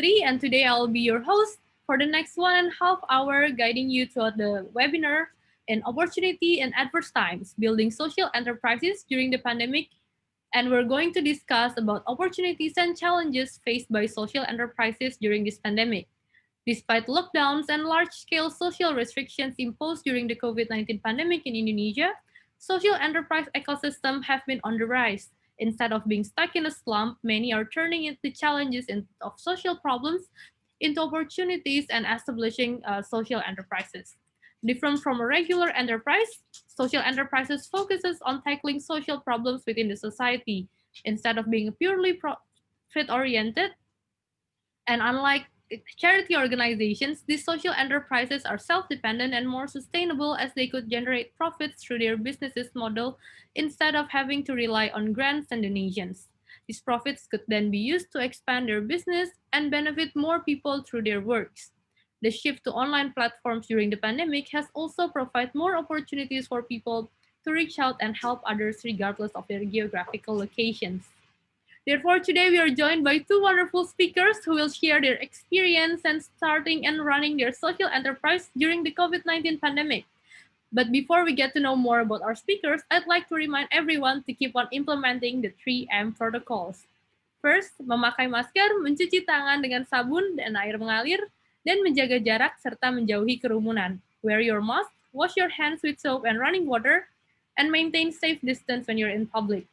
Putri, and today I'll be your host for the next 1.5 hours, guiding you throughout the webinar in opportunity and adverse times, building social enterprises during the pandemic. And we're going to discuss about opportunities and challenges faced by social enterprises during this pandemic. Despite lockdowns and large-scale social restrictions imposed during the COVID-19 pandemic in Indonesia, social enterprise ecosystems have been on the rise. Instead of being stuck in a slump, many are turning the challenges of social problems into opportunities and establishing social enterprises. Different from a regular enterprise, social enterprises focuses on tackling social problems within the society instead of being purely profit-oriented. And unlike charity organizations, these social enterprises are self-dependent and more sustainable as they could generate profits through their businesses model instead of having to rely on grants and donations. These profits could then be used to expand their business and benefit more people through their works. The shift to online platforms during the pandemic has also provided more opportunities for people to reach out and help others regardless of their geographical locations. Therefore, today we are joined by two wonderful speakers who will share their experience and starting and running their social enterprise during the COVID-19 pandemic. But before we get to know more about our speakers, I'd like to remind everyone to keep on implementing the 3M protocols. First, memakai masker, mencuci tangan dengan sabun dan air mengalir, dan menjaga jarak serta menjauhi kerumunan. Wear your mask, wash your hands with soap and running water, and maintain safe distance when you're in public.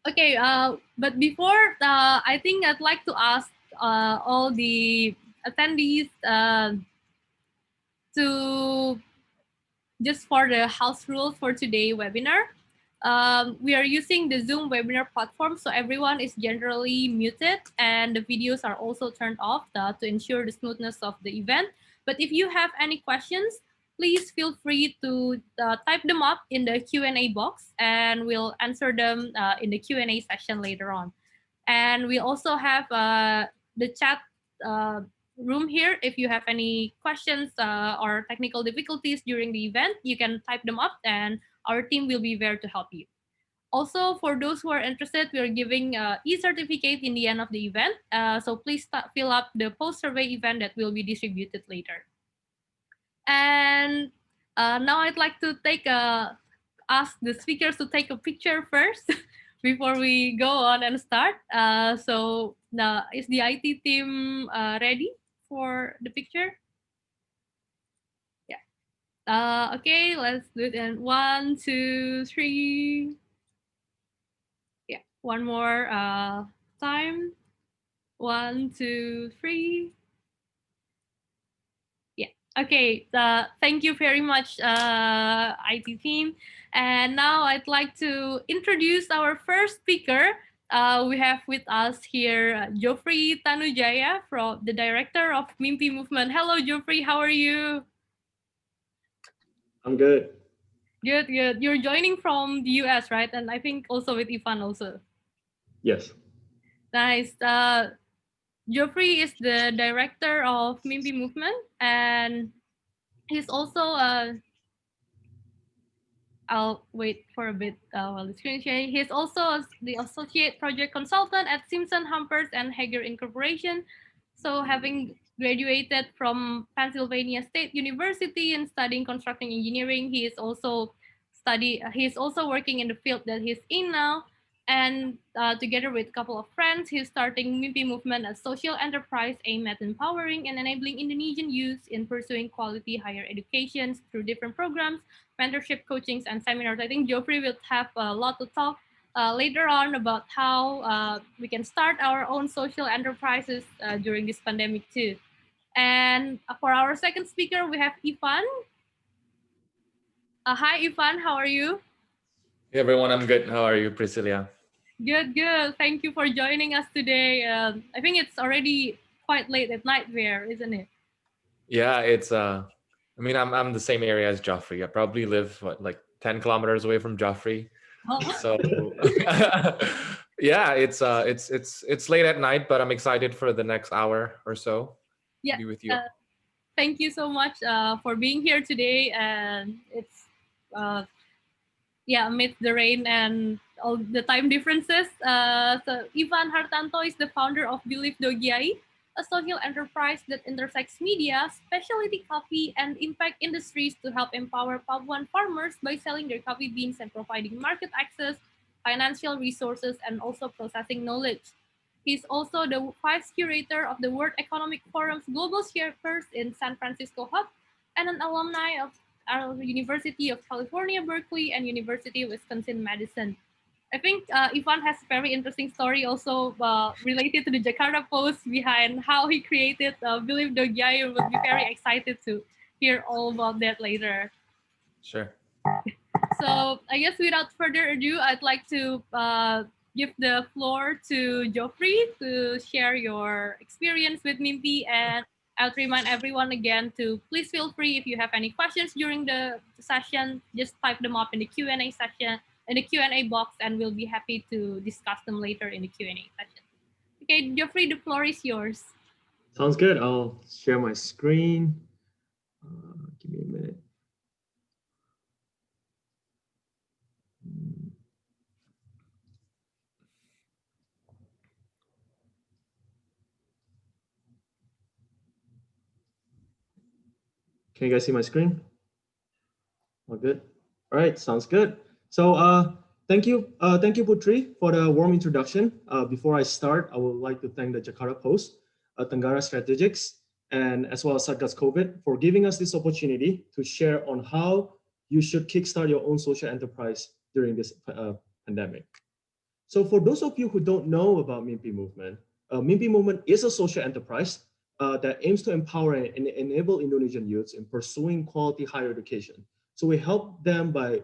Okay, but before, I think I'd like to ask all the attendees to just for the house rules for today's webinar. We are using the Zoom webinar platform, so everyone is generally muted and the videos are also turned off to ensure the smoothness of the event. But if you have any questions, please feel free to type them up in the Q&A box and we'll answer them in the Q&A session later on. And we also have the chat room here. If you have any questions or technical difficulties during the event, you can type them up and our team will be there to help you. Also, for those who are interested, we are giving e-certificate in the end of the event. So please fill up the post-survey event that will be distributed later. And now I'd like to ask the speakers to take a picture first before we go on and start. So is the IT team ready for the picture? Yeah. Okay, let's do it in 1, 2, 3. Yeah, one more time. 1, 2, 3. Okay, thank you very much, IT team. And now I'd like to introduce our first speaker. We have with us here Geoffrey Tanudjaja, the director of MIMPI movement. Hello, Geoffrey, how are you? I'm good. Good, good. You're joining from the US, right? And I think also with Ivan also. Yes. Nice. Geoffrey is the director of MIMPI movement, and he's also I'll wait for a bit while the screen sharing. He's also the associate project consultant at Simpson Humpers and Hager Incorporation. So having graduated from Pennsylvania State University and studying construction engineering, he is also working in the field that he's in now. And together with a couple of friends, he's starting MIMPI movement, a social enterprise aimed at empowering and enabling Indonesian youth in pursuing quality higher education through different programs, mentorship, coachings, and seminars. I think Geoffrey will have a lot to talk later on about how we can start our own social enterprises during this pandemic too. And for our second speaker, we have Ivan. Hi, Ivan, how are you? Hey everyone, I'm good. How are you, Pricilia? Good, good. Thank you for joining us today. I think it's already quite late at night there, isn't it? Yeah, it's I mean, I'm the same area as Geoffrey. I probably live like 10 kilometers away from Geoffrey. Oh. So yeah, it's late at night, but I'm excited for the next hour or so to be with you. Thank you so much for being here today. And it's amidst the rain and all the time differences. So Ivan Hartanto is the founder of Belift Dogiyai, a social enterprise that intersects media, specialty coffee, and impact industries to help empower Papuan farmers by selling their coffee beans and providing market access, financial resources, and also processing knowledge. He's also the vice curator of the World Economic Forum's Global Shapers in San Francisco Hub and an alumni of our University of California, Berkeley, and University of Wisconsin-Madison. I think Ivan has a very interesting story also related to the Jakarta post behind how he created Belift Dogiyai. Would be very excited to hear all about that later. Sure. So I guess without further ado, I'd like to give the floor to Geoffrey to share your experience with MIMPI, and I'll remind everyone again to please feel free if you have any questions during the session, just type them up in the Q&A session, in the Q&A box, and we'll be happy to discuss them later in the Q&A session. Okay, Geoffrey, the floor is yours. Sounds good. I'll share my screen. Give me a minute. Can you guys see my screen? All good. All right, sounds good. So thank you, Putri, for the warm introduction. Before I start, I would like to thank the Jakarta Post, Tenggara Strategics, and as well as Satgas COVID for giving us this opportunity to share on how you should kickstart your own social enterprise during this pandemic. So for those of you who don't know about MIMPI movement is a social enterprise that aims to empower and enable Indonesian youths in pursuing quality higher education. So we help them by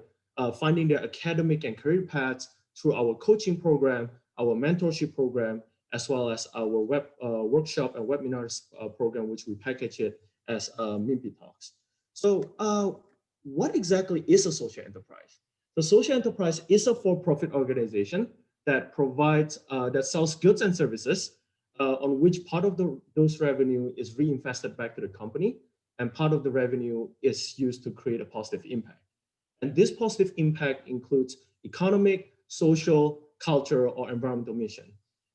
finding their academic and career paths through our coaching program, our mentorship program, as well as our web workshop and webinars program, which we package it as MIMPI Talks. So what exactly is a social enterprise? The social enterprise is a for-profit organization that provides, that sells goods and services on which part of those revenue is reinvested back to the company, and part of the revenue is used to create a positive impact. And this positive impact includes economic, social, cultural, or environmental mission.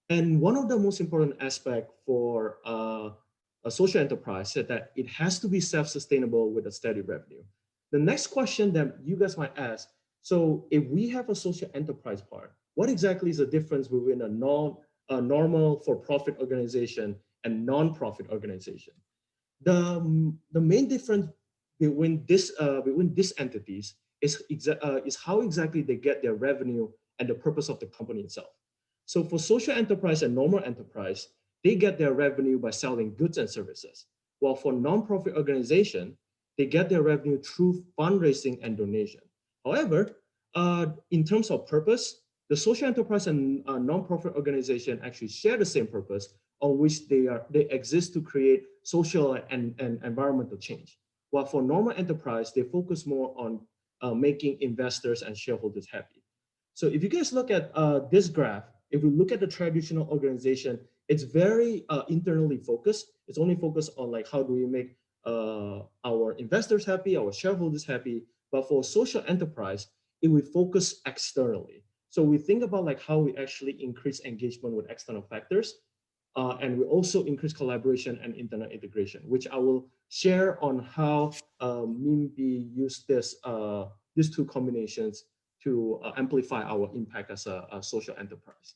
And one of the most important aspects for a social enterprise is that it has to be self-sustainable with a steady revenue. The next question that you guys might ask, so if we have a social enterprise part, what exactly is the difference between a normal for-profit organization and non-profit organization? The main difference between these entities is how exactly they get their revenue and the purpose of the company itself. So for social enterprise and normal enterprise, they get their revenue by selling goods and services, while for non-profit organization, they get their revenue through fundraising and donation. However, in terms of purpose, the social enterprise and non-profit organization actually share the same purpose, on which they exist to create social and environmental change. While for normal enterprise, they focus more on making investors and shareholders happy. So if you guys look at this graph, if we look at the traditional organization, it's very internally focused. It's only focused on like how do we make our investors happy, our shareholders happy. But for social enterprise, it will focus externally. So we think about like how we actually increase engagement with external factors, and we also increase collaboration and internet integration, which I will share on how MIMPI use these two combinations to amplify our impact as a social enterprise.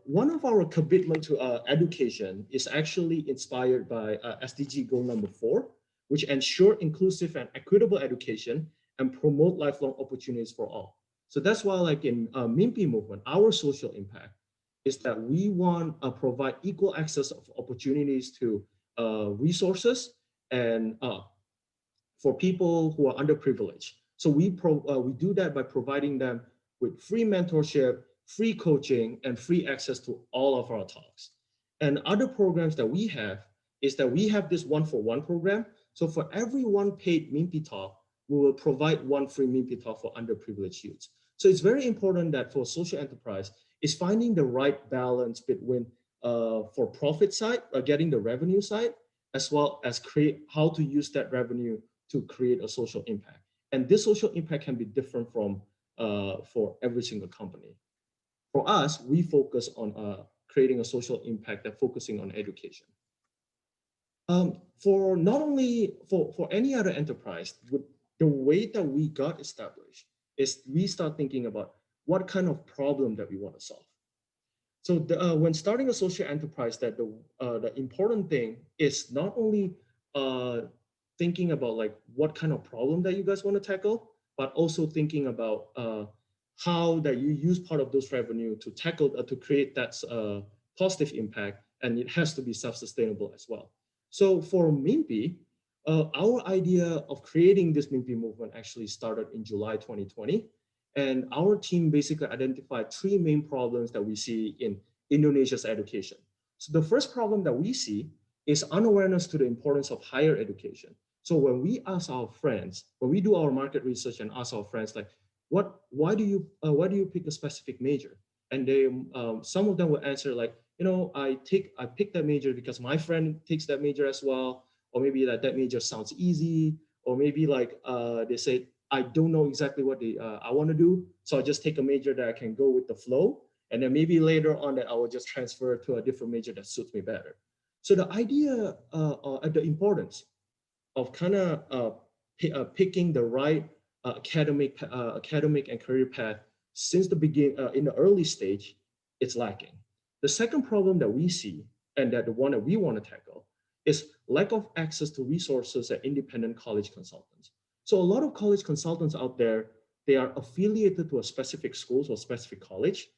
One of our commitment to education is actually inspired by SDG goal number 4, which ensure inclusive and equitable education and promote lifelong opportunities for all. So that's why like in MIMPI movement, our social impact is that we want to provide equal access of opportunities to resources and for people who are underprivileged. So we do that by providing them with free mentorship, free coaching, and free access to all of our talks. And other programs that we have is that we have this 1-for-1 program. So for every one paid MIMPI talk, we will provide one free MIMPI talk for underprivileged youths. So it's very important that for social enterprise is finding the right balance between for profit side, getting the revenue side, as well as create how to use that revenue to create a social impact. And this social impact can be different from for every single company. For us, we focus on creating a social impact that focusing on education. For not only for any other enterprise, the way that we got established is we start thinking about what kind of problem that we want to solve. So when starting a social enterprise, that the important thing is not only thinking about like what kind of problem that you guys want to tackle, but also thinking about how that you use part of those revenue to tackle to create that positive impact, and it has to be self-sustainable as well. So for MIMPI, our idea of creating this MIMPI movement actually started in July 2020. And our team basically identified three main problems that we see in Indonesia's education. So the first problem that we see is unawareness to the importance of higher education. So when we ask our friends, when we do our market research and ask our friends, like, why do you pick a specific major? And they, some of them will answer like, I picked that major because my friend takes that major as well, or maybe that major sounds easy, or maybe like they say, I don't know exactly what I want to do, so I just take a major that I can go with the flow, and then maybe later on that I will just transfer to a different major that suits me better. So the idea, the importance of kind of picking the right academic and career path since the beginning in the early stage, it's lacking. The second problem that we see, and that the one that we want to tackle, is lack of access to resources at independent college consultants. So a lot of college consultants out there, they are affiliated to a specific schools or specific college.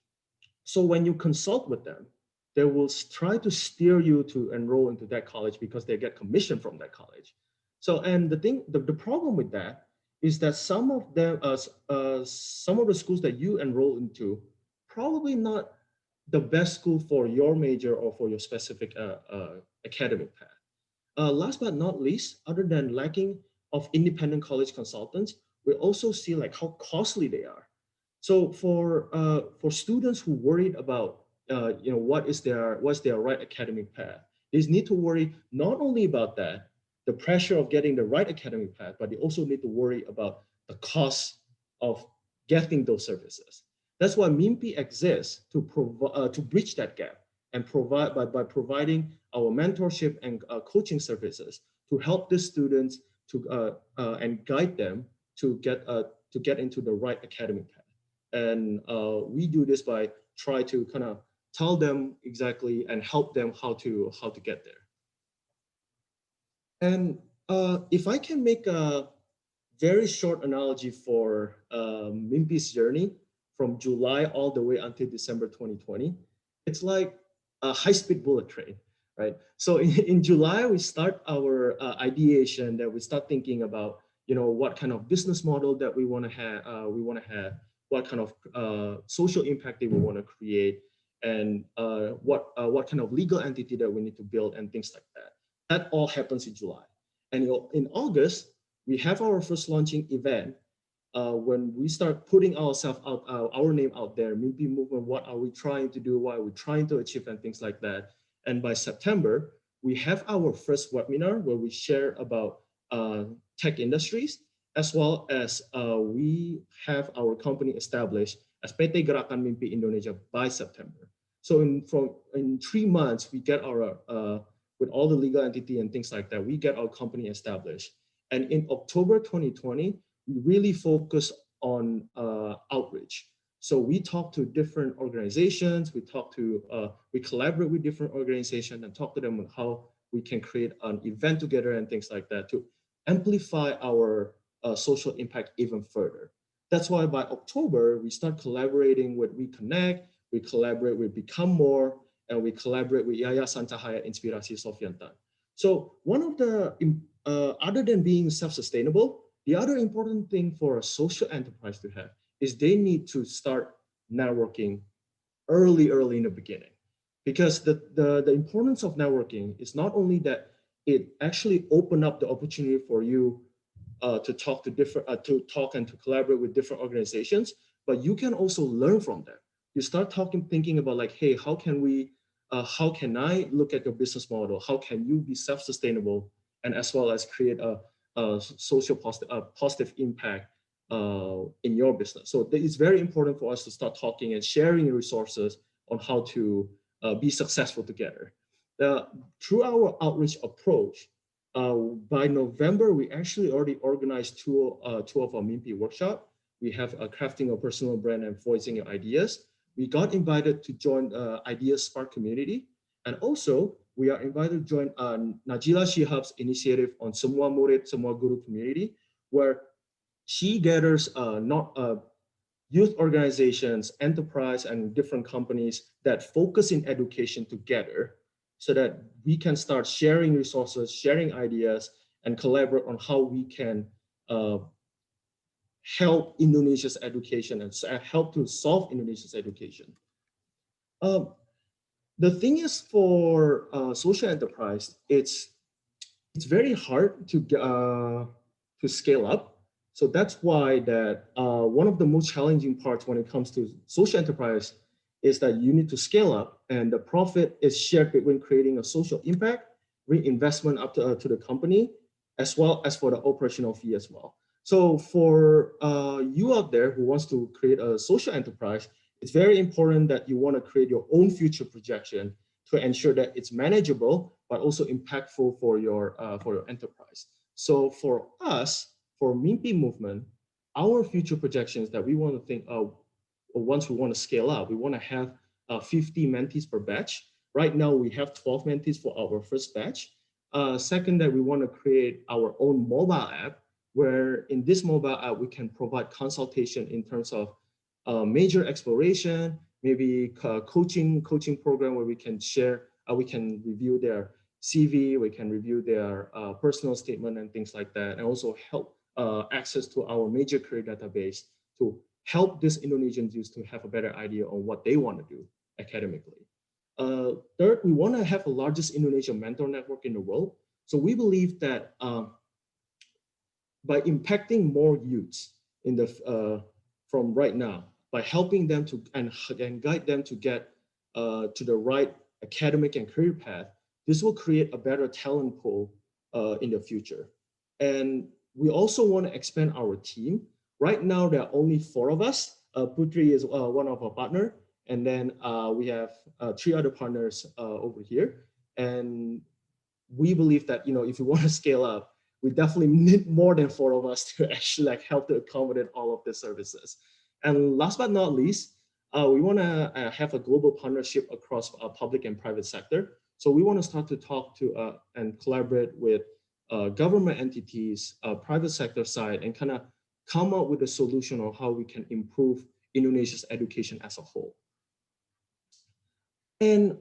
So when you consult with them, they will try to steer you to enroll into that college because they get commission from that college. So, and the problem with that is that some of the schools that you enroll into probably not the best school for your major or for your specific academic path. Last but not least, other than lacking of independent college consultants, we also see like how costly they are. So for students who worried about what's their right academic path, they need to worry not only about that, the pressure of getting the right academic path, but they also need to worry about the cost of getting those services. That's why MIMPI exists to bridge that gap and provide by providing our mentorship and coaching services to help the students to and guide them to get into the right academic path. And we do this by try to kind of tell them exactly and help them how to get there. And if I can make a very short analogy for MIMPI's journey from July all the way until December 2020, it's like a high-speed bullet train, right? So in July, we start our ideation, that we start thinking about, what kind of business model that we want to have, what kind of social impact that we want to create, and what kind of legal entity that we need to build, and things like that. That all happens in July. And in August, we have our first launching event when we start putting ourselves out, our name out there, MIMPI movement, what are we trying to do, what are we trying to achieve, and things like that. And by September, we have our first webinar where we share about tech industries, as well as we have our company established as PT Gerakan MIMPI Indonesia by September. So in 3 months, we get our, with all the legal entity and things like that, we get our company established. And in October 2020, we really focus on outreach. So we talk to different organizations, we collaborate with different organizations and talk to them on how we can create an event together and things like that to amplify our social impact even further. That's why by October, we start collaborating with We Connect, we collaborate with Become More, and we collaborate with Yayasan Cahaya Inspirasi Sofiantan. So one of the, other than being self-sustainable, the other important thing for a social enterprise to have is they need to start networking early in the beginning. Because the importance of networking is not only that it actually opened up the opportunity for you to talk and to collaborate with different organizations, but you can also learn from them. You start thinking about like, hey, how can I look at your business model? How can you be self-sustainable, and as well as create a social positive impact in your business? So it's very important for us to start talking and sharing resources on how to be successful together. Through our outreach approach, by November, we actually already organized two of our MIMPI workshop. We have a crafting a personal brand and voicing your ideas. We got invited to join Ideas Spark community. And also, we are invited to join Najila Shihab's initiative on Semua Murid, Semua Guru community, where she gathers not youth organizations, enterprise, and different companies that focus in education together so that we can start sharing resources, sharing ideas, and collaborate on how we can help Indonesia's education and help to solve Indonesia's education. The thing is for social enterprise, it's very hard to scale up. So that's why that one of the most challenging parts when it comes to social enterprise is that you need to scale up, and the profit is shared between creating a social impact, reinvestment up to the company, as well as for the operational fee as well. So for you out there who wants to create a social enterprise, it's very important that you want to create your own future projection to ensure that it's manageable, but also impactful for your enterprise. So for us, for MIMPI movement, our future projections that we want to think of, once we want to scale up, we want to have 50 mentees per batch. Right now, we have 12 mentees for our first batch. Second, that we want to create our own mobile app, where in this mobile app, we can provide consultation in terms of major exploration, maybe coaching program where we can share, we can review their CV, we can review their personal statement and things like that, and also help access to our major career database to help these Indonesian youth to have a better idea on what they want to do academically. Third, we want to have the largest Indonesian mentor network in the world. So we believe that by impacting more youths in the from right now, by helping them to and guide them to get to the right academic and career path, this will create a better talent pool in the future. And we also want to expand our team. Right now, there are only 4 of us. Putri is one of our partners, and then we have 3 other partners over here. And we believe that if you want to scale up, we definitely need more than 4 of us to actually help to accommodate all of the services. And last but not least, we want to have a global partnership across public and private sector. So we want to start to talk to and collaborate with government entities, private sector side, and kind of come up with a solution on how we can improve Indonesia's education as a whole. And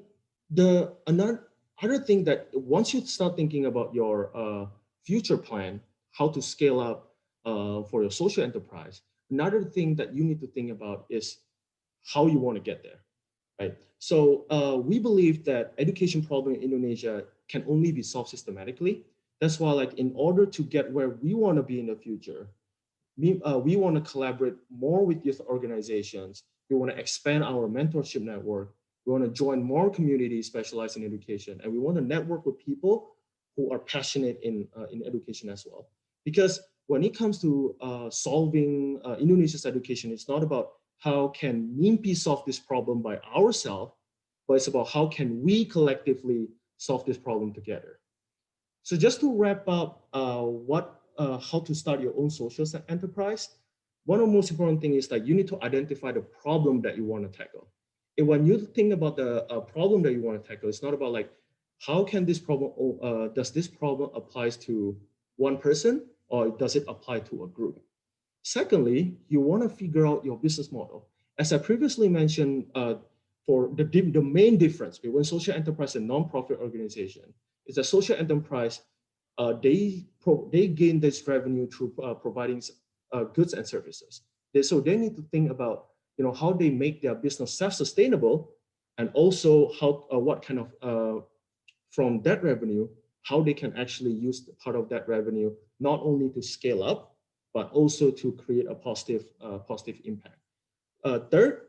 another thing that once you start thinking about your future plan, how to scale up for your social enterprise, another thing that you need to think about is how you want to get there, right? So we believe that education problem in Indonesia can only be solved systematically. That's why, in order to get where we want to be in the future, we want to collaborate more with youth organizations. We want to expand our mentorship network. We want to join more communities specialized in education, and we want to network with people who are passionate in education as well. Because when it comes to solving Indonesia's education, it's not about how can MIMPI solve this problem by ourselves, but it's about how can we collectively solve this problem together. So just to wrap up how to start your own social enterprise, one of the most important things is that you need to identify the problem that you want to tackle. And when you think about the problem that you want to tackle, it's not about how can this problem, does this problem applies to one person or does it apply to a group? Secondly, you want to figure out your business model. As I previously mentioned, for the main difference between social enterprise and nonprofit organization is that social enterprise, they gain this revenue through providing goods and services. So they need to think about how they make their business self-sustainable, and also how what kind of from that revenue, how they can actually use the part of that revenue not only to scale up, but also to create a positive impact. Third,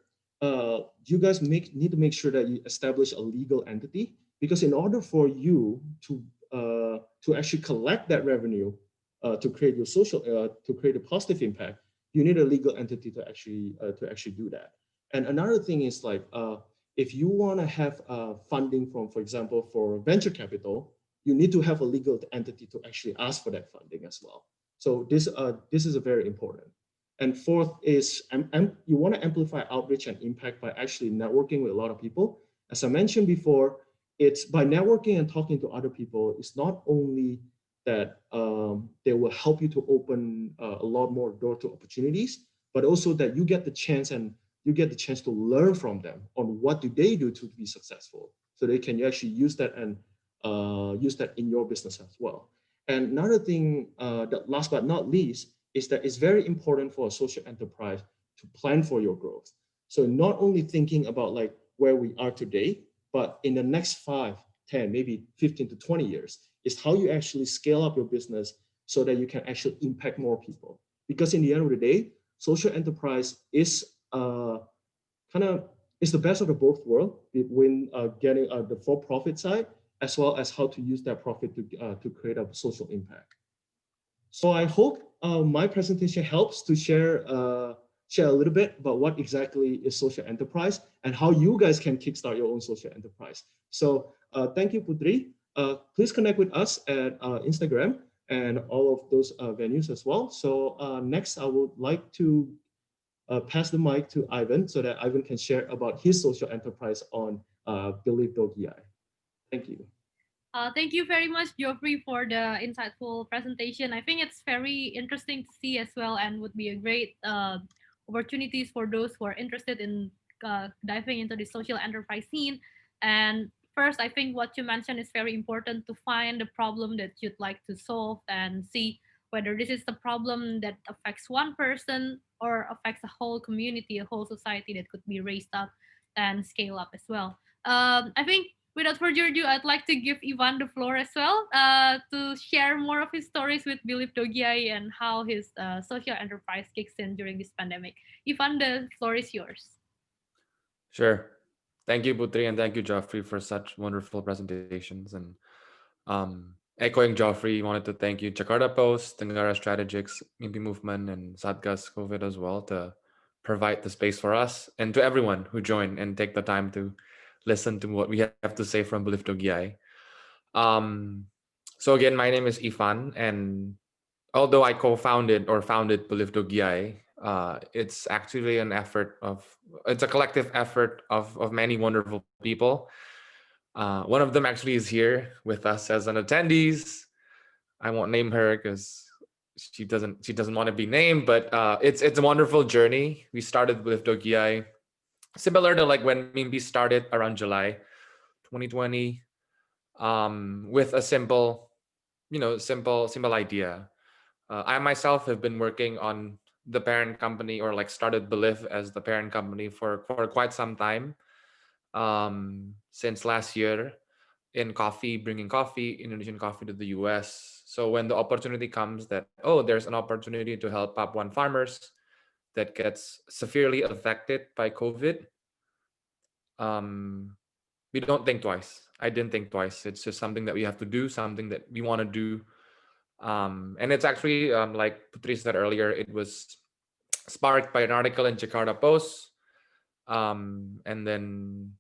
you guys need to make sure that you establish a legal entity, because in order for you to actually collect that revenue to create your social to create a positive impact, you need a legal entity to actually do that. And another thing is if you want to have funding from, for example, for venture capital, you need to have a legal entity to actually ask for that funding as well. So this is a very important. And fourth is you want to amplify outreach and impact by actually networking with a lot of people. As I mentioned before, it's by networking and talking to other people. It's not only that they will help you to open a lot more door to opportunities, but also that you get the chance to learn from them on what do they do to be successful, so they can actually use that and use that in your business as well. And another thing, that last but not least, is that it's very important for a social enterprise to plan for your growth. So not only thinking about like where we are today, but in the next 5, 10, maybe 15 to 20 years, is how you actually scale up your business so that you can actually impact more people. Because in the end of the day, social enterprise is it's the best of the both worlds between getting the for-profit side as well as how to use that profit to create a social impact. So I hope my presentation helps to share a little bit about what exactly is social enterprise and how you guys can kickstart your own social enterprise. So thank you, Putri. Please connect with us at Instagram and all of those venues as well. So next, I would like to pass the mic to Ivan so that Ivan can share about his social enterprise on Belift Dogiyai. Thank you. Thank you very much, Geoffrey, for the insightful presentation. I think it's very interesting to see as well, and would be a great opportunities for those who are interested in diving into the social enterprise scene. And first, I think what you mentioned is very important, to find the problem that you'd like to solve and see whether this is the problem that affects one person or affects a whole community, a whole society that could be raised up and scale up as well. I think without further ado, I'd like to give Ivan the floor as well to share more of his stories with Belift Dogiyai and how his social enterprise kicks in during this pandemic. Ivan, the floor is yours. Sure. Thank you, Putri, and thank you, Geoffrey, for such wonderful presentations. And echoing Geoffrey, wanted to thank you, Jakarta Post, Tenggara Strategics, MIMPI Movement, and Satgas COVID as well, to provide the space for us and to everyone who joined and take the time to listen to what we have to say from Belift Dogiyai. So again, my name is Ivan, and although I co-founded or founded Belift Dogiyai, it's actually it's a collective effort of many wonderful people. One of them actually is here with us as an attendees. I won't name her because she doesn't want to be named, but it's a wonderful journey. We started with Dogiyai, similar to like when MIMPI started around July 2020, with a simple idea. I myself have been working on the parent company, or like started Belift as the parent company for quite some time, since last year, in coffee, bringing Indonesian coffee to the US. So when the opportunity comes that, there's an opportunity to help Papuan farmers that gets severely affected by COVID, we don't think twice. I didn't think twice. It's just something that we have to do, something that we want to do. And it's actually, like Putri said earlier, it was sparked by an article in Jakarta Post. And then,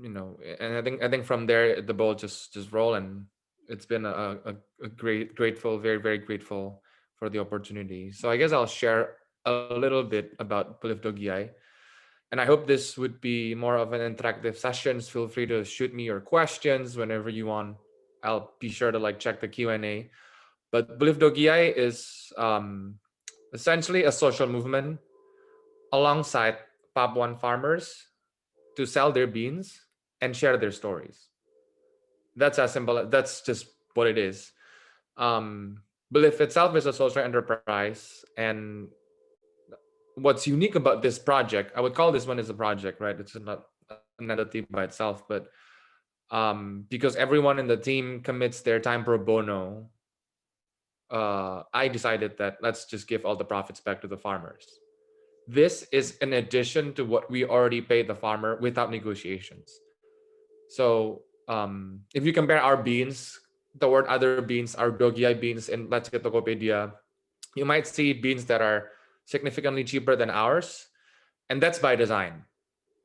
and I think from there, the ball just roll, and it's been a grateful, very, very grateful for the opportunity. So I guess I'll share a little bit about Belift Dogiyai. And I hope this would be more of an interactive sessions. Feel free to shoot me your questions whenever you want. I'll be sure to like check the Q&A. But Belift Dogiyai is essentially a social movement alongside Papuan farmers to sell their beans and share their stories. That's as simple. That's just what it is. Belift itself is a social enterprise, and what's unique about this project, I would call this one as a project, right? It's not an entity by itself, but because everyone in the team commits their time pro bono, I decided that let's just give all the profits back to the farmers. This is in addition to what we already paid the farmer without negotiations. So if you compare our beans, the word other beans, our Dogiyai beans in Let's Get Tokopedia, you might see beans that are significantly cheaper than ours. And that's by design.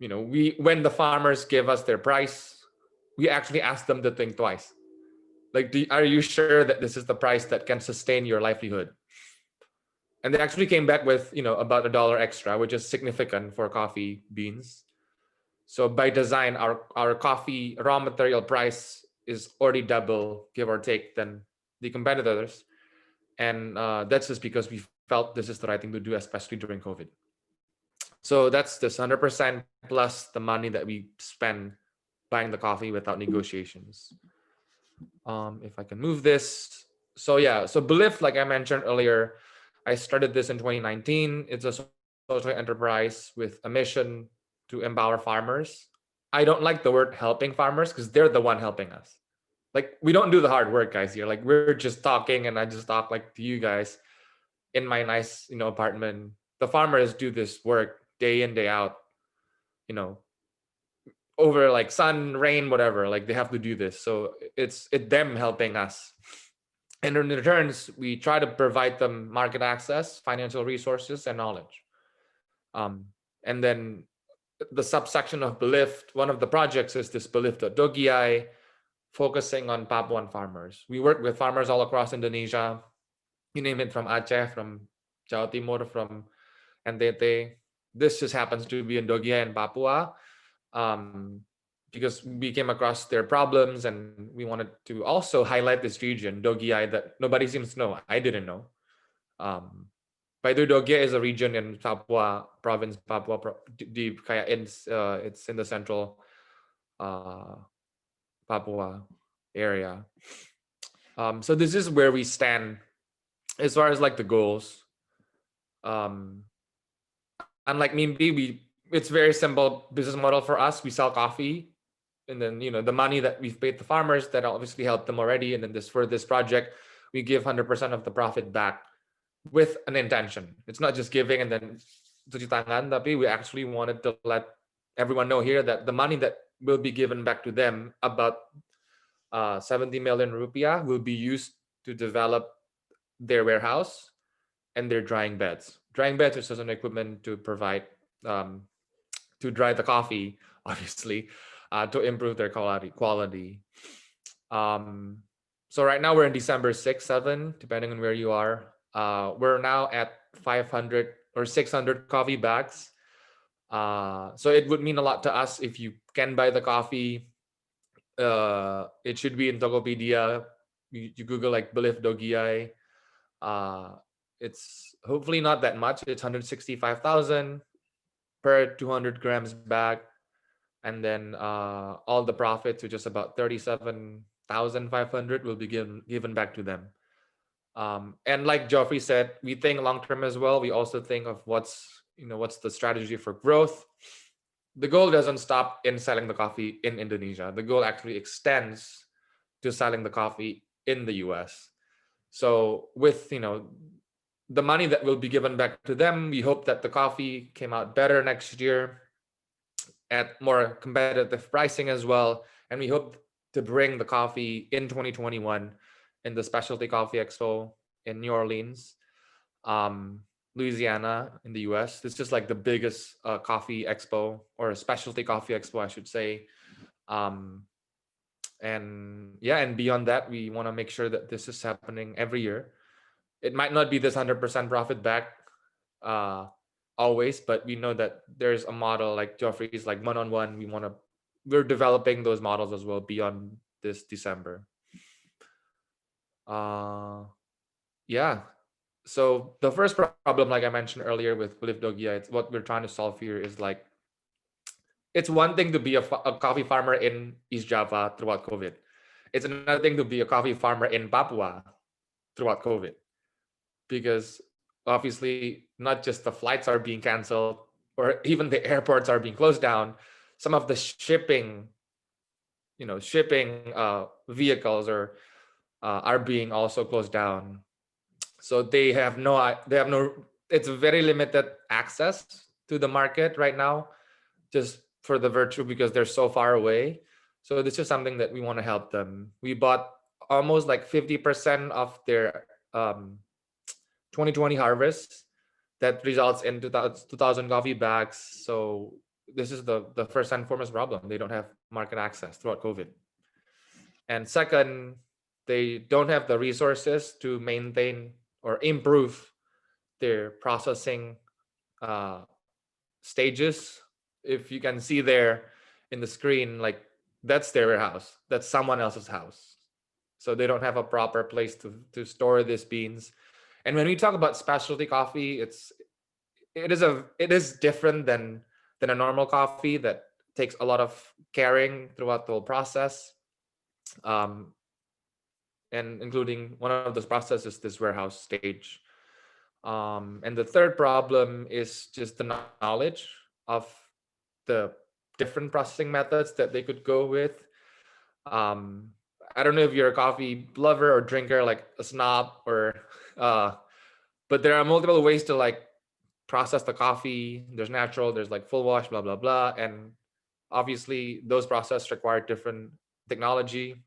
when the farmers give us their price, we actually ask them to think twice. Like, are you sure that this is the price that can sustain your livelihood? And they actually came back with, about $1 extra, which is significant for coffee beans. So by design, our coffee raw material price is already double, give or take, than the competitors. And that's just because we felt this is the right thing to do, especially during COVID. So that's this 100% plus the money that we spend buying the coffee without negotiations. If I can move this. So yeah, so Belift, like I mentioned earlier, I started this in 2019. It's a social enterprise with a mission to empower farmers. I don't like the word helping farmers because they're the one helping us. Like, we don't do the hard work, guys, here. Like, we're just talking, and I just talk like to you guys in my nice, apartment. The farmers do this work day in, day out, you know, over like sun, rain, whatever. Like, they have to do this. So it's them helping us. And in returns, we try to provide them market access, financial resources, and knowledge. And then the subsection of Belift, one of the projects is this Belift Dogiyai, focusing on Papuan farmers. We work with farmers all across Indonesia. You name it, from Aceh, from Jawa Timur, from NTT. This just happens to be in Dogiyai and Papua, because we came across their problems, and we wanted to also highlight this region, Dogiyai, that nobody seems to know. I didn't know. By the way, Dogiyai is a region in Papua province, it's in the central Papua area. So this is where we stand as far as like the goals. Unlike MIMPI, it's very simple business model for us. We sell coffee, and then the money that we've paid the farmers, that obviously helped them already, and then for this project, we give 100% of the profit back with an intention. It's not just giving and then cuci tangan, tapi we actually wanted to let everyone know here that the money that will be given back to them, about 70 million rupiah, will be used to develop their warehouse and their drying beds. Drying beds is just an equipment to provide to dry the coffee, obviously, to improve their quality. So right now we're in December 6, 7, depending on where you are. We're now at 500 or 600 coffee bags. So it would mean a lot to us if you can buy the coffee. It should be in Tokopedia. You Google like Belift Dogiyai. It's hopefully not that much. It's 165,000 per 200 grams bag. And then all the profits, which is about 37,500, will be given back to them. And like Geoffrey said, we think long-term as well. We also think of what's the strategy for growth. The goal doesn't stop in selling the coffee in Indonesia. The goal actually extends to selling the coffee in the US. So with, the money that will be given back to them, we hope that the coffee came out better next year at more competitive pricing as well. And we hope to bring the coffee in 2021 in the Specialty Coffee Expo in New Orleans, Louisiana in the US. It's just like the biggest coffee expo, or a specialty coffee expo, I should say. And beyond that, we want to make sure that this is happening every year. It might not be this 100% profit back always, but we know that there's a model like Geoffrey's, like one-on-one. We're developing those models as well beyond this December. So the first problem, like I mentioned earlier with Belift Dogiyai, it's what we're trying to solve here is like, it's one thing to be a coffee farmer in East Java throughout COVID. It's another thing to be a coffee farmer in Papua throughout COVID, because obviously not just the flights are being canceled, or even the airports are being closed down. Some of the shipping vehicles are being also closed down. So they have no, it's very limited access to the market right now, just for the virtue because they're so far away. So this is something that we want to help them. We bought almost like 50% of their 2020 harvest. That results in 2,000 coffee bags. So this is the first and foremost problem. They don't have market access throughout COVID. And second, they don't have the resources to maintain or improve their processing stages. If you can see there in the screen, like that's their warehouse, that's someone else's house. So they don't have a proper place to store these beans. And when we talk about specialty coffee, it is different than a normal coffee that takes a lot of caring throughout the whole process. And including one of those processes, this warehouse stage. And the third problem is just the knowledge of the different processing methods that they could go with. I don't know if you're a coffee lover or drinker, like a snob, or but there are multiple ways to like process the coffee. There's natural, there's like full wash, blah blah blah, and obviously those processes require different technology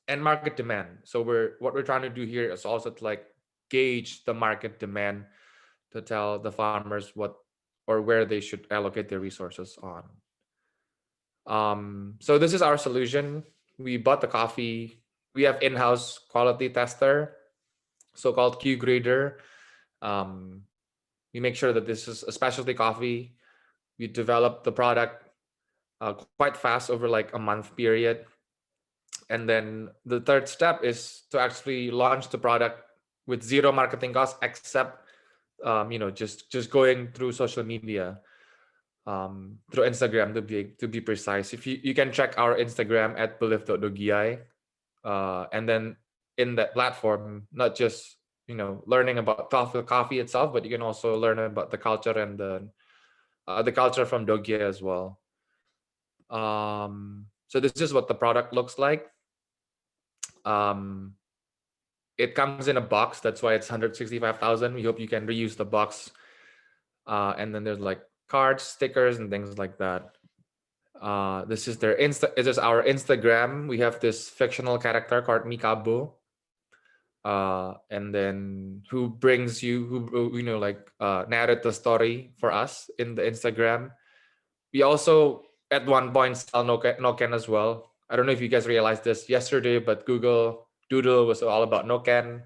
and market demand. So what we're trying to do here is also to like gauge the market demand to tell the farmers what or where they should allocate their resources on. So this is our solution. We bought the coffee. We have in-house quality tester, so-called Q grader. We make sure that this is a specialty coffee. We develop the product quite fast over like a month period. And then the third step is to actually launch the product with zero marketing costs, except just going through social media, through Instagram to be precise. If you can check our Instagram at belift.dogiyai, and then in that platform, not just learning about coffee itself, but you can also learn about the culture and the culture from Dogiyai as well. So this is what the product looks like. It comes in a box, that's why it's 165,000. We hope you can reuse the box. And then there's like cards, stickers, and things like that. This is this is our Instagram. We have this fictional character called Mikabo. And then who narrate the story for us in the Instagram. We also at one point sell Noken as well. I don't know if you guys realized this yesterday, but Google Doodle was all about Noken.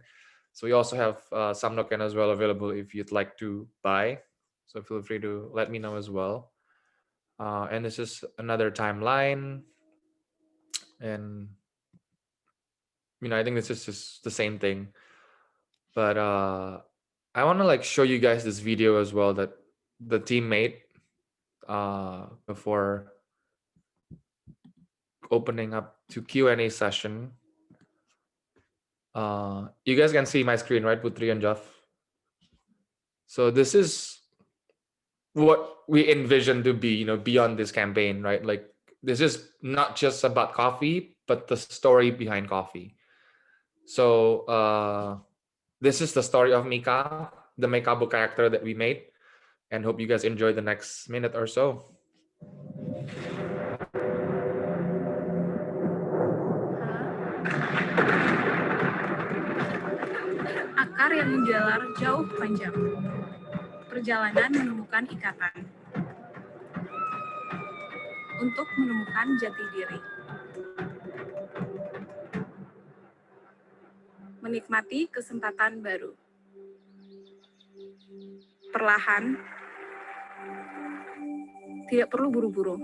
So we also have some Noken as well available if you'd like to buy. So feel free to let me know as well. And this is another timeline. And I think this is just the same thing. But I want to like show you guys this video as well that the team made before opening up to Q&A session. You guys can see my screen, right, Putri and Jeff? So this is what we envision to be, beyond this campaign, right? Like this is not just about coffee, but the story behind coffee. So this is the story of Mika, the Mikabo character that we made, and hope you guys enjoy the next minute or so. Akar yang menjalar jauh panjang. Perjalanan menemukan ikatan. Untuk menemukan jati diri. Menikmati kesempatan baru. Perlahan. Tidak perlu buru-buru.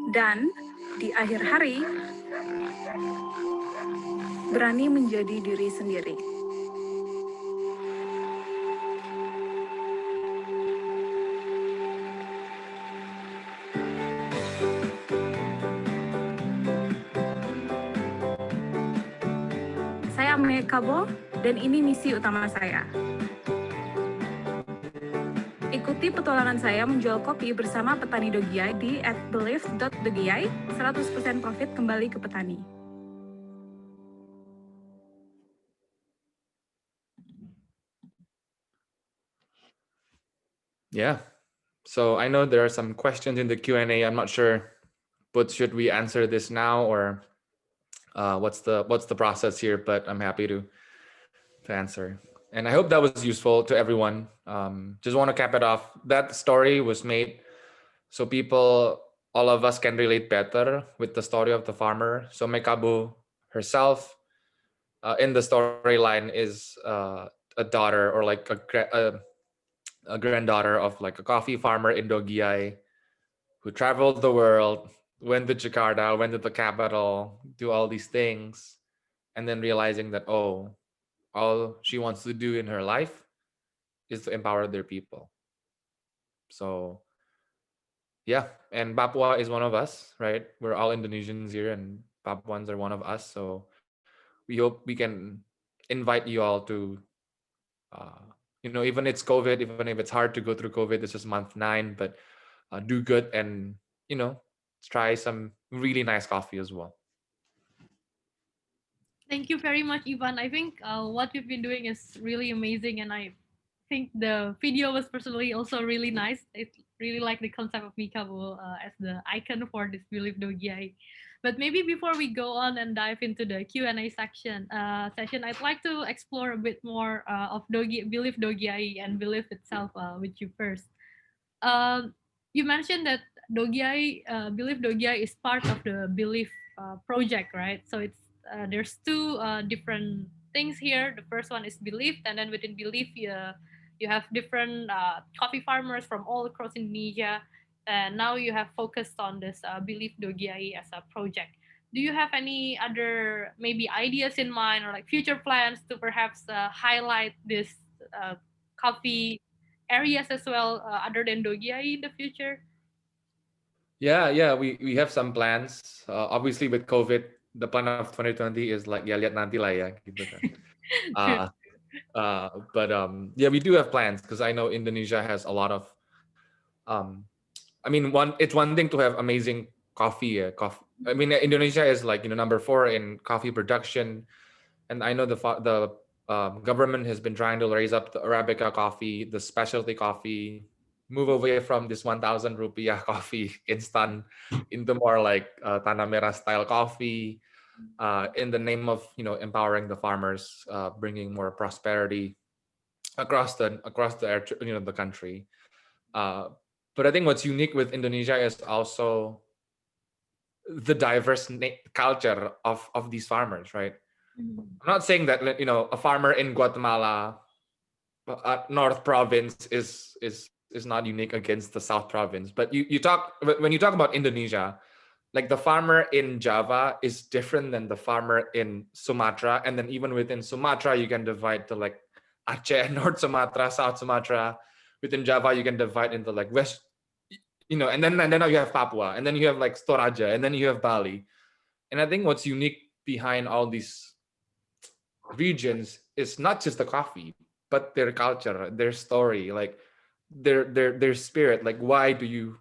Dan di akhir hari, berani menjadi diri sendiri. Saya Mikabo dan ini misi utama saya. Ikuti petualangan saya menjual kopi bersama petani Dogiyai di @belift.dogiyai, 100% profit kembali ke petani. Yeah. So I know there are some questions in the Q&A. I'm not sure, but should we answer this now or what's the process here? But I'm happy to answer. And I hope that was useful to everyone. Just want to cap it off. That story was made so people, all of us, can relate better with the story of the farmer. So Mekabu herself, in the storyline, is a daughter, or like a granddaughter of like a coffee farmer in Dogiyai, who traveled the world, went to Jakarta, went to the capital, do all these things, and then realizing that, oh, all she wants to do in her life is to empower their people. So yeah, and Papua is one of us, right? We're all Indonesians here, and Papuans are one of us. So we hope we can invite you all to, uh, even it's COVID, even if it's hard to go through COVID, this is month 9, but do good, and you know, try some really nice coffee as well. Thank you very much, Ivan. I think what you've been doing is really amazing, and I think the video was personally also really nice. I really like the concept of Mikabo as the icon for this Belief Dogiai. But maybe before we go on and dive into the Q&A session, I'd like to explore a bit more of Belief Dogiai and Belief itself with you first. Um, you mentioned that Belief Dogiyai is part of the Belief project, right? So there's two different things here. The first one is Belief, and then within Belief, you have different coffee farmers from all across Indonesia, and now you have focused on this Belief Dogiyai as a project. Do you have any other maybe ideas in mind, or like future plans to perhaps highlight this coffee areas as well other than Dogiyai in the future? Yeah, we have some plans. Obviously, with COVID, the plan of 2020 is like, ya lihat nanti lah ya, gitu kan. True. Uh, but yeah, we do have plans, because I know Indonesia has a lot of, um, I mean, it's one thing to have amazing coffee. Coffee. I mean, Indonesia is like, number 4 in coffee production, and I know the government has been trying to raise up the Arabica coffee, the specialty coffee, move away from this 1,000 rupiah coffee instant into more like Tanah Merah style coffee, in the name of empowering the farmers, bringing more prosperity across the country. Uh, but I think what's unique with Indonesia is also the diverse culture of these farmers, right? Mhm. I'm not saying that a farmer in Guatemala, North Province, is not unique against the South Province. But when you talk about Indonesia, like the farmer in Java is different than the farmer in Sumatra, and then even within Sumatra you can divide to like Aceh, North Sumatra, South Sumatra. Within Java you can divide into like West, and then now you have Papua, and then you have like Toraja, and then you have Bali. And I think what's unique behind all these regions is not just the coffee, but their culture, their story, like their spirit. Like, why do you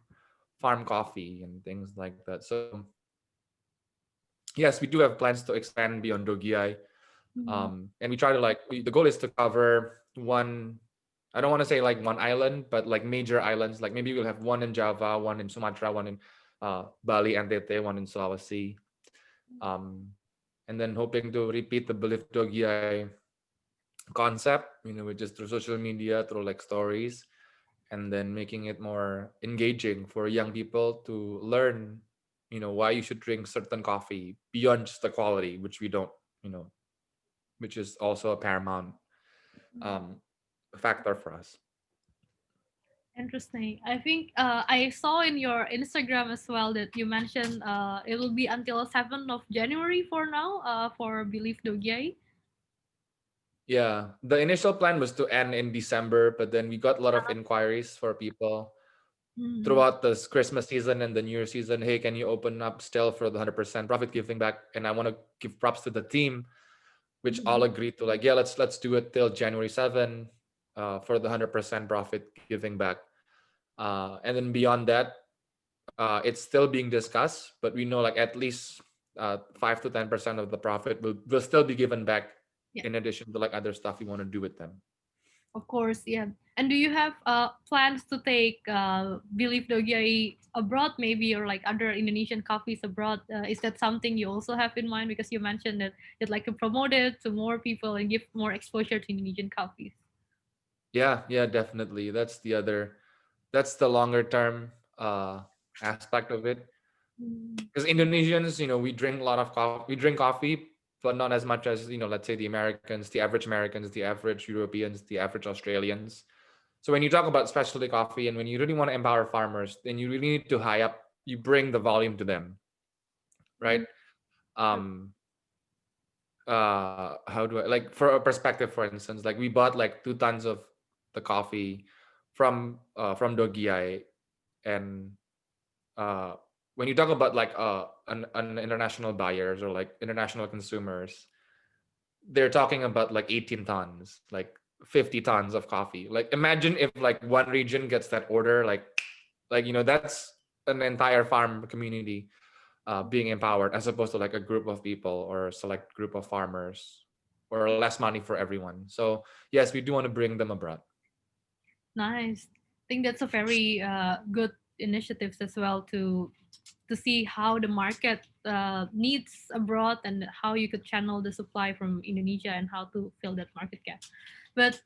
farm coffee and things like that? So yes, we do have plans to expand beyond Dogiyai, Mhm. and we try to the goal is to cover one. I don't want to say like one island, but like major islands. Like maybe we'll have one in Java, one in Sumatra, one in Bali and Tete, one in Sulawesi, um, and then hoping to repeat the Belief Dogiyai concept, with just through social media, through like stories, and then making it more engaging for young people to learn, why you should drink certain coffee beyond just the quality, which we don't, which is also a paramount um, factor for us. Interesting. I think I saw in your Instagram as well that you mentioned it will be until 7th of January for now for Belief Dogiyai. Yeah, the initial plan was to end in December, but then we got a lot of inquiries for people Mhm. throughout this Christmas season and the New Year season. Hey, can you open up still for the 100% profit giving back? And I want to give props to the team, which all Mhm. agreed to like, yeah, let's do it till January 7, for the 100% profit giving back. And then beyond that, it's still being discussed, but we know like at least 5 to 10% of the profit will still be given back, Yeah. in addition to like other stuff we want to do with them. Of course, yeah. And do you have plans to take Belief Dogiyai abroad, maybe, or like other Indonesian coffees abroad? Is that something you also have in mind? Because you mentioned that you'd like to promote it to more people and give more exposure to Indonesian coffees. Yeah, definitely. That's the longer term aspect of it. Mm. Because Indonesians, we drink a lot of coffee. We drink coffee, but not as much as, let's say the Americans, the average Americans, the average Europeans, the average Australians. So when you talk about specialty coffee and when you really want to empower farmers, then you really need to high up, you bring the volume to them, right? Mm. Um, how do I, like, for a perspective, for instance, like we bought like 2 tons of the coffee from Dogiyai, and uh when you talk about like an international buyers or like international consumers, they're talking about like 18 tons, like 50 tons of coffee. Like imagine if like one region gets that order, like that's an entire farm community being empowered, as opposed to like a group of people or a select group of farmers, or less money for everyone. So yes, we do want to bring them abroad. Nice. I think that's a very good initiatives as well to see how the market needs abroad and how you could channel the supply from Indonesia and how to fill that market gap. But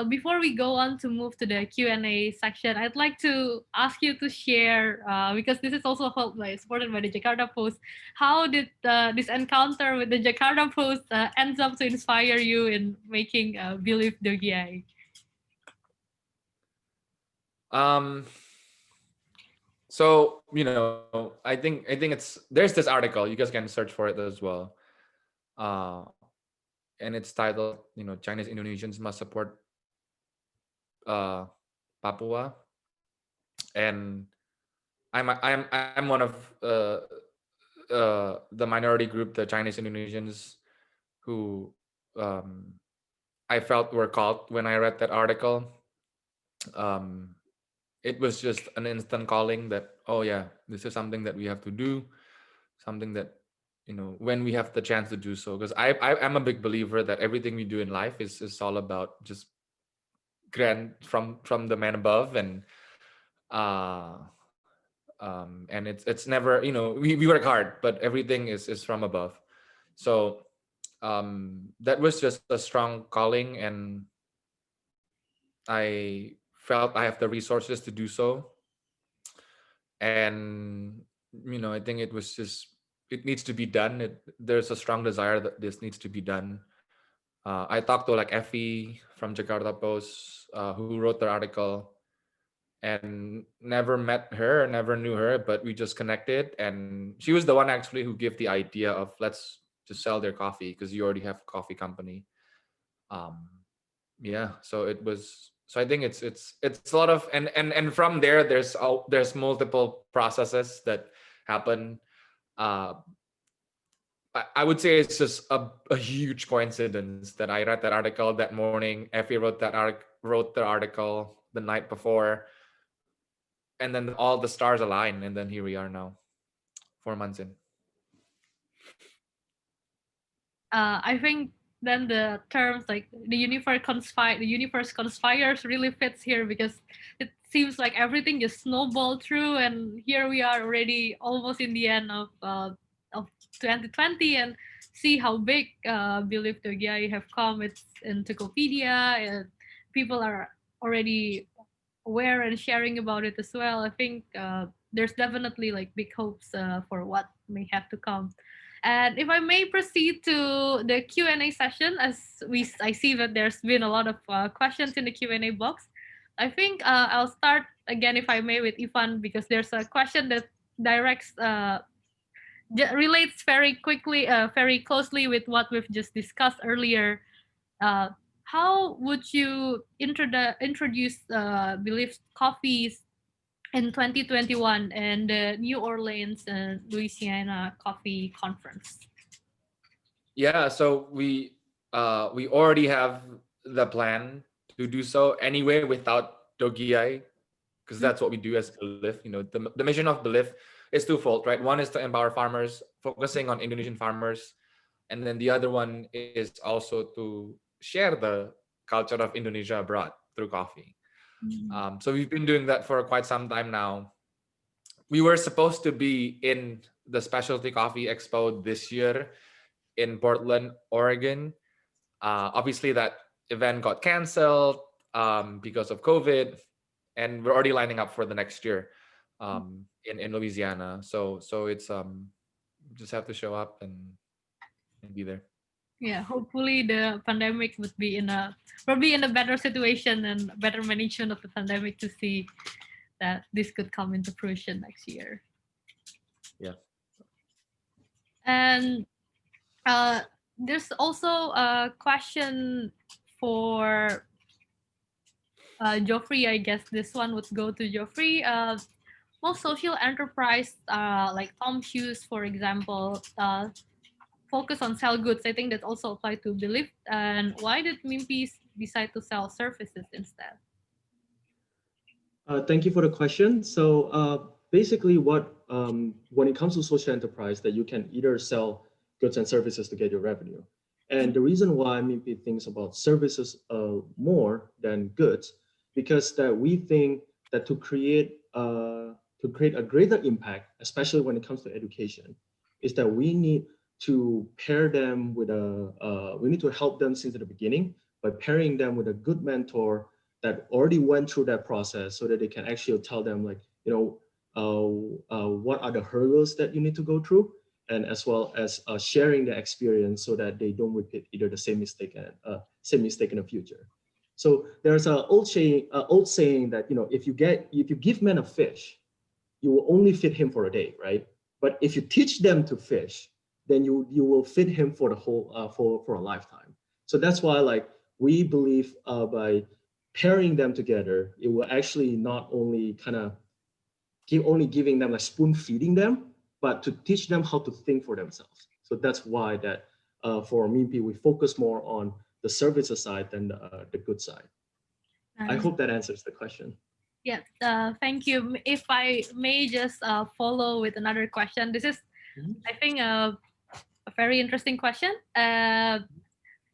before we go on to move to the Q&A section, I'd like to ask you to share, because this is also helped by, supported by the Jakarta Post. How did this encounter with the Jakarta Post ends up to inspire you in making Believe Dogiyai? um so I think it's there's this article, you guys can search for it as well, uh and it's titled, Chinese Indonesians must support uh Papua. And I'm one of the minority group, the Chinese Indonesians, who um, I felt were called when I read that article. Um, it was just an instant calling that, oh yeah, this is something that we have to do, something that, when we have the chance to do so. Because I'm a big believer that everything we do in life is all about just grant from the man above. Uh and it's never, we work hard, but everything is from above. So that was just a strong calling, and I felt I have the resources to do so. And I think it was just, it needs to be done. There's a strong desire that this needs to be done. I talked to like Effie from Jakarta Post, who wrote the article, and never met her, never knew her, but we just connected. And she was the one actually who gave the idea of, let's just sell their coffee because you already have a coffee company. um yeah, so it was, so I think it's a lot of, and from there there's multiple processes that happen. uh I would say it's just a huge coincidence that I read that article that morning. Effie wrote the article the night before, and then all the stars align, and then here we are now, 4 months in. I think then the terms like the universe conspires really fits here, because it seems like everything just snowballed through, and here we are already almost in the end of 2020, and see how big Believe Togiai have come. It's in Tokopedia, and people are already aware and sharing about it as well. I think there's definitely like big hopes for what may have to come. And if I may proceed to the Q&A session, as I see that there's been a lot of questions in the Q&A box. I think I'll start again, if I may, with Ivan, because there's a question that directs relates very quickly, very closely with what we've just discussed earlier. Uh, how would you introduce Belief coffees in 2021 and the New Orleans and Louisiana Coffee Conference? Yeah, so we already have the plan to do so anyway without Dogiyai, because that's what we do as Belift. The mission of Belift is twofold, right? One is to empower farmers, focusing on Indonesian farmers, and then the other one is also to share culture of Indonesia abroad through coffee. Mm. So we've been doing that for quite some time now. We were supposed to be in the Specialty Coffee Expo this year in Portland, Oregon. Obviously, that event got canceled because of COVID, and we're already lining up for the next year in Louisiana. So it's just have to show up and be there. Yeah, hopefully the pandemic would be in a better situation and better management of the pandemic to see that this could come into fruition next year. Yeah. And there's also a question for Geoffrey. I guess this one would go to Geoffrey. Most social enterprise, like Tom Shoes, for example, focus on sell goods. I think that also apply to Belift. And why did MIMPI decide to sell services instead? Thank you for the question. So basically when it comes to social enterprise, that you can either sell goods and services to get your revenue. And the reason why MIMPI thinks about services more than goods, because that we think that to create a greater impact, especially when it comes to education, is that we need to pair them with we need to help them since the beginning by pairing them with a good mentor that already went through that process, so that they can actually tell them, like, what are the hurdles that you need to go through, and as well as sharing the experience so that they don't repeat either the same mistake in the future. So there's an old saying that, if you give men a fish, you will only feed him for a day, right? But if you teach them to fish, then you will feed him for the whole for a lifetime. So that's why, like, we believe by pairing them together, it will actually not only kind of giving them, like, spoon feeding them, but to teach them how to think for themselves. So that's why that for MIMPI, we focus more on the services side than the good side. I hope that answers the question. Yeah, thank you. If I may just follow with another question. This is, I think, a very interesting question.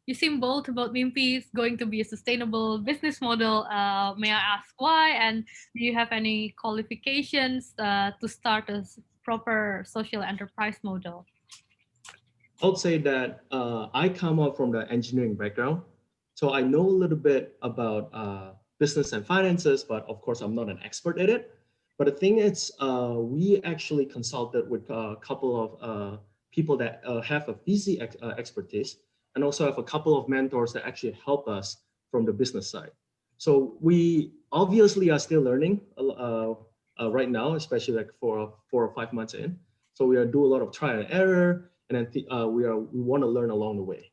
You seem bold about MIMPI is going to be a sustainable business model. May I ask why? And do you have any qualifications to start a proper social enterprise model? I would say that I come up from the engineering background, so I know a little bit about business and finances, but of course I'm not an expert at it. But the thing is, we actually consulted with a couple of people that have a VC expertise, and also have a couple of mentors that actually help us from the business side. So we obviously are still learning right now, especially like 4 or 5 months in. So we are do a lot of trial and error, and then we want to learn along the way.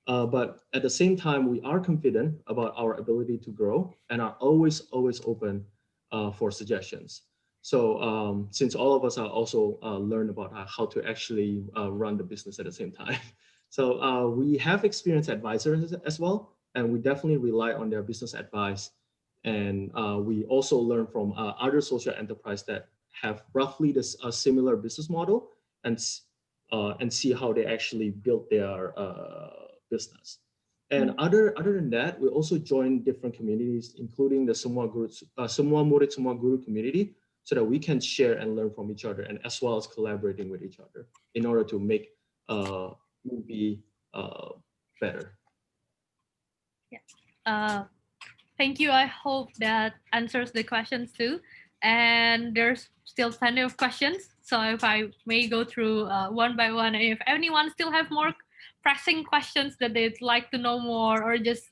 But at the same time, we are confident about our ability to grow and are always open for suggestions. So since all of us are also learn about how to actually run the business at the same time. So we have experienced advisors as well, and we definitely rely on their business advice. And we also learn from other social enterprise that have roughly this similar business model, and see how they actually built their business. And other than that, we also join different communities, including the Semua Murid Semua Guru community, so that we can share and learn from each other, and as well as collaborating with each other in order to make MIMPI better. Yeah. Thank you. I hope that answers the questions too. And there's still plenty of questions. So if I may go through one by one, and if anyone still have more pressing questions that they'd like to know more, or just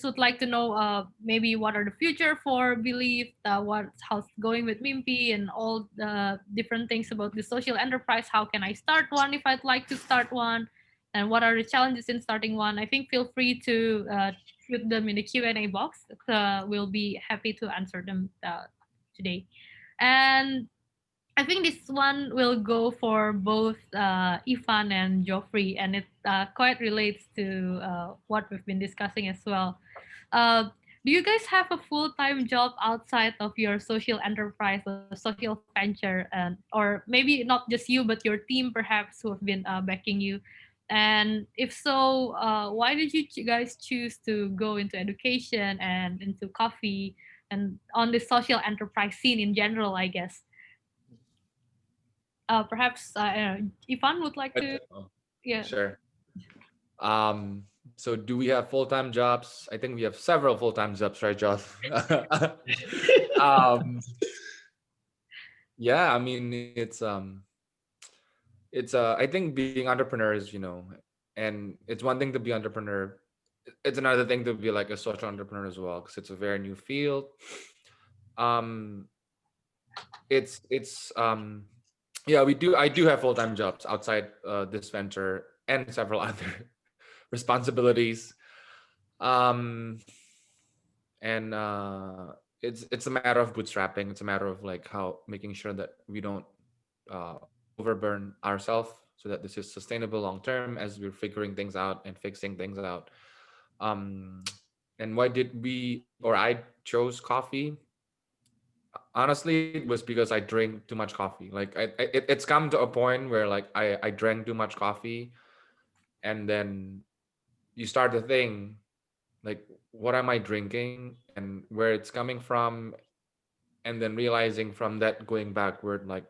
would like to know maybe what are the future for Belief, how's it going with MIMPI, and all the different things about the social enterprise. How can I start one if I'd like to start one? And what are the challenges in starting one? I think feel free to put them in the Q&A box. We'll be happy to answer them today. And I think this one will go for both Ivan and Geoffrey, and it quite relates to what we've been discussing as well. Do you guys have a full-time job outside of your social enterprise or social venture, or maybe not just you, but your team perhaps who have been backing you? And if so, why did you guys choose to go into education and into coffee and on the social enterprise scene in general, I guess? Perhaps Ivan would like to, Oh, yeah. sure. Um, so do we have full-time jobs? I think we have several full-time jobs, right, Josh? um, yeah, I mean it's I think being entrepreneurs, and it's one thing to be entrepreneur. It's another thing to be like a social entrepreneur as well, because it's a very new field. Um, it's yeah, I do have full-time jobs outside this venture and several other responsibilities. Um, and it's a matter of bootstrapping. It's a matter of like how making sure that we don't overburn ourselves, so that this is sustainable long term as we're figuring things out and fixing things out. um and why did we or I chose coffee? Honestly, it was because I drink too much coffee. Like it's come to a point where like I drank too much coffee, and then you start to think like, what am I drinking and where it's coming from, and then realizing from that, going backward, like,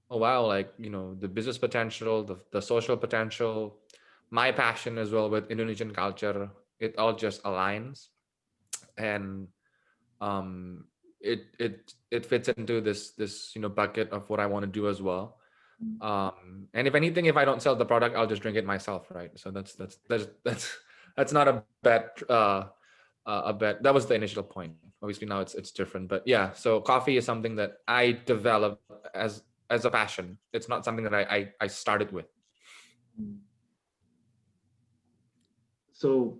oh wow, like, the business potential, the social potential, my passion as well with Indonesian culture, it all just aligns. And um it fits into this bucket of what I want to do as well. And if anything, if I don't sell the product, I'll just drink it myself, right? So that's not a bet. A bet. That was the initial point. Obviously now it's different, but yeah. So coffee is something that I developed as a passion. It's not something that I started with. So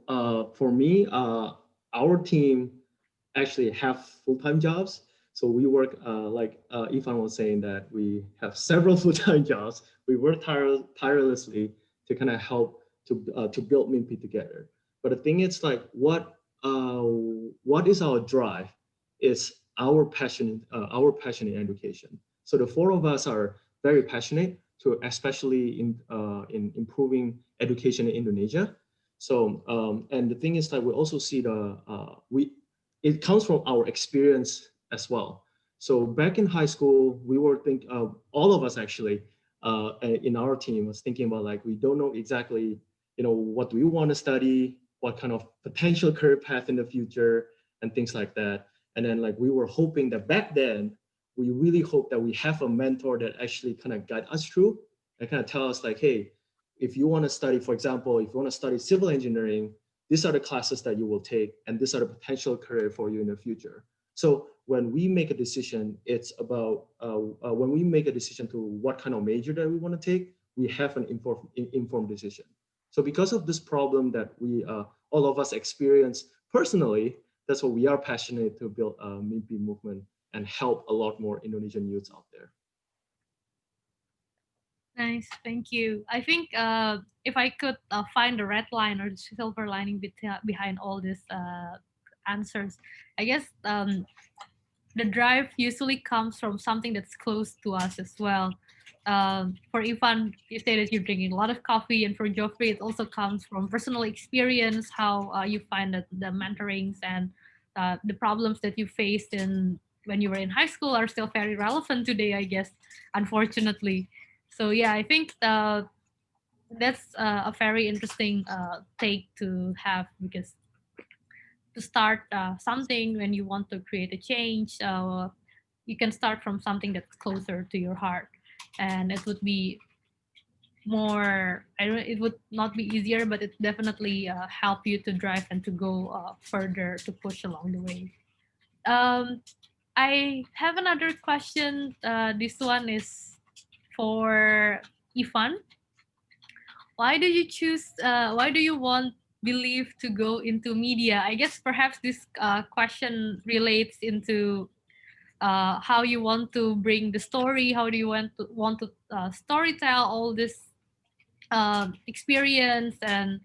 for me, our team actually have full-time jobs. So we work, like Ifan was saying, that we have several full-time jobs. We work tirelessly to kind of help to build MIMPI together. But the thing is, like, what is our drive? Is our passion in education. So the four of us are very passionate to, especially in improving education in Indonesia. So and the thing is that we also see we it comes from our experience as well. So back in high school, we were all of us actually in our team was thinking about, like, we don't know exactly, what do we want to study, what kind of potential career path in the future, and things like that. And then, like, we were hoping that back then, we really hope that we have a mentor that actually kind of guide us through and kind of tell us, like, hey, if you want to study, for example, if you want to study civil engineering, these are the classes that you will take, and these are the potential career for you in the future. So when we make a decision, it's about when we make a decision to what kind of major that we want to take, we have an informed decision. So because of this problem that we all of us experience personally, that's what we are passionate to build a MIMPI movement and help a lot more Indonesian youths out there. Nice, thank you. I think if I could find the red line or the silver lining behind all these answers, I guess the drive usually comes from something that's close to us as well. For Ivan, you say that you're drinking a lot of coffee, and for Geoffrey, it also comes from personal experience, how you find that the mentorings and the problems that you faced in when you were in high school are still very relevant today, I guess, unfortunately. So yeah, I think that's a very interesting take to have, because to start something when you want to create a change, you can start from something that's closer to your heart, and it would be more. I don't. It would not be easier, but it definitely help you to drive and to go further to push along the way. Um, I have another question. This one is for Ivan. Why do you choose? Why do you want Belief to go into media? I guess perhaps this question relates into how you want to bring the story. How do you want to story tell all this experience and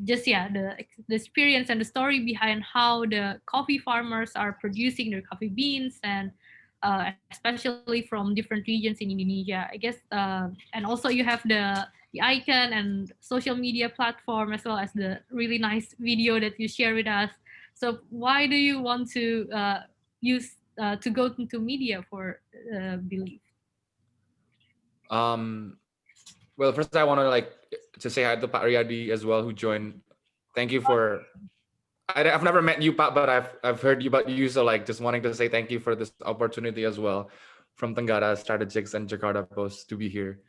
just yeah the experience and the story behind how the coffee farmers are producing their coffee beans, and especially from different regions in Indonesia, I guess. And also you have the the icon and social media platform, as well as the really nice video that you share with us. So why do you want to use to go into media for Belief? Well, first I want to say hi to Pak Riyadi as well, who joined. Thank you for. I've never met you, Pak, but I've heard you about you. So just wanting to say thank you for this opportunity as well, from Tenggara Strategics and Jakarta Post to be here,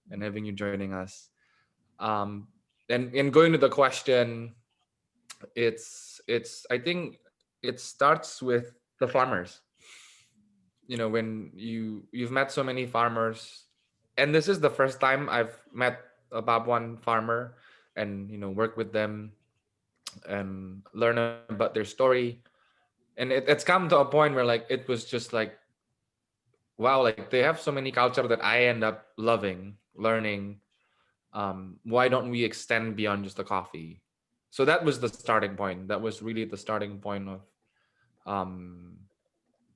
and having you joining us. And in going to the question, it's I think it starts with the farmers. When you've met so many farmers, and this is the first time I've met a Papuan farmer, and work with them and learn about their story. And it's come to a point where it was just wow, they have so many culture that I end up loving, learning. Why don't we extend beyond just the coffee? So that was the starting point. That was really the starting point of um,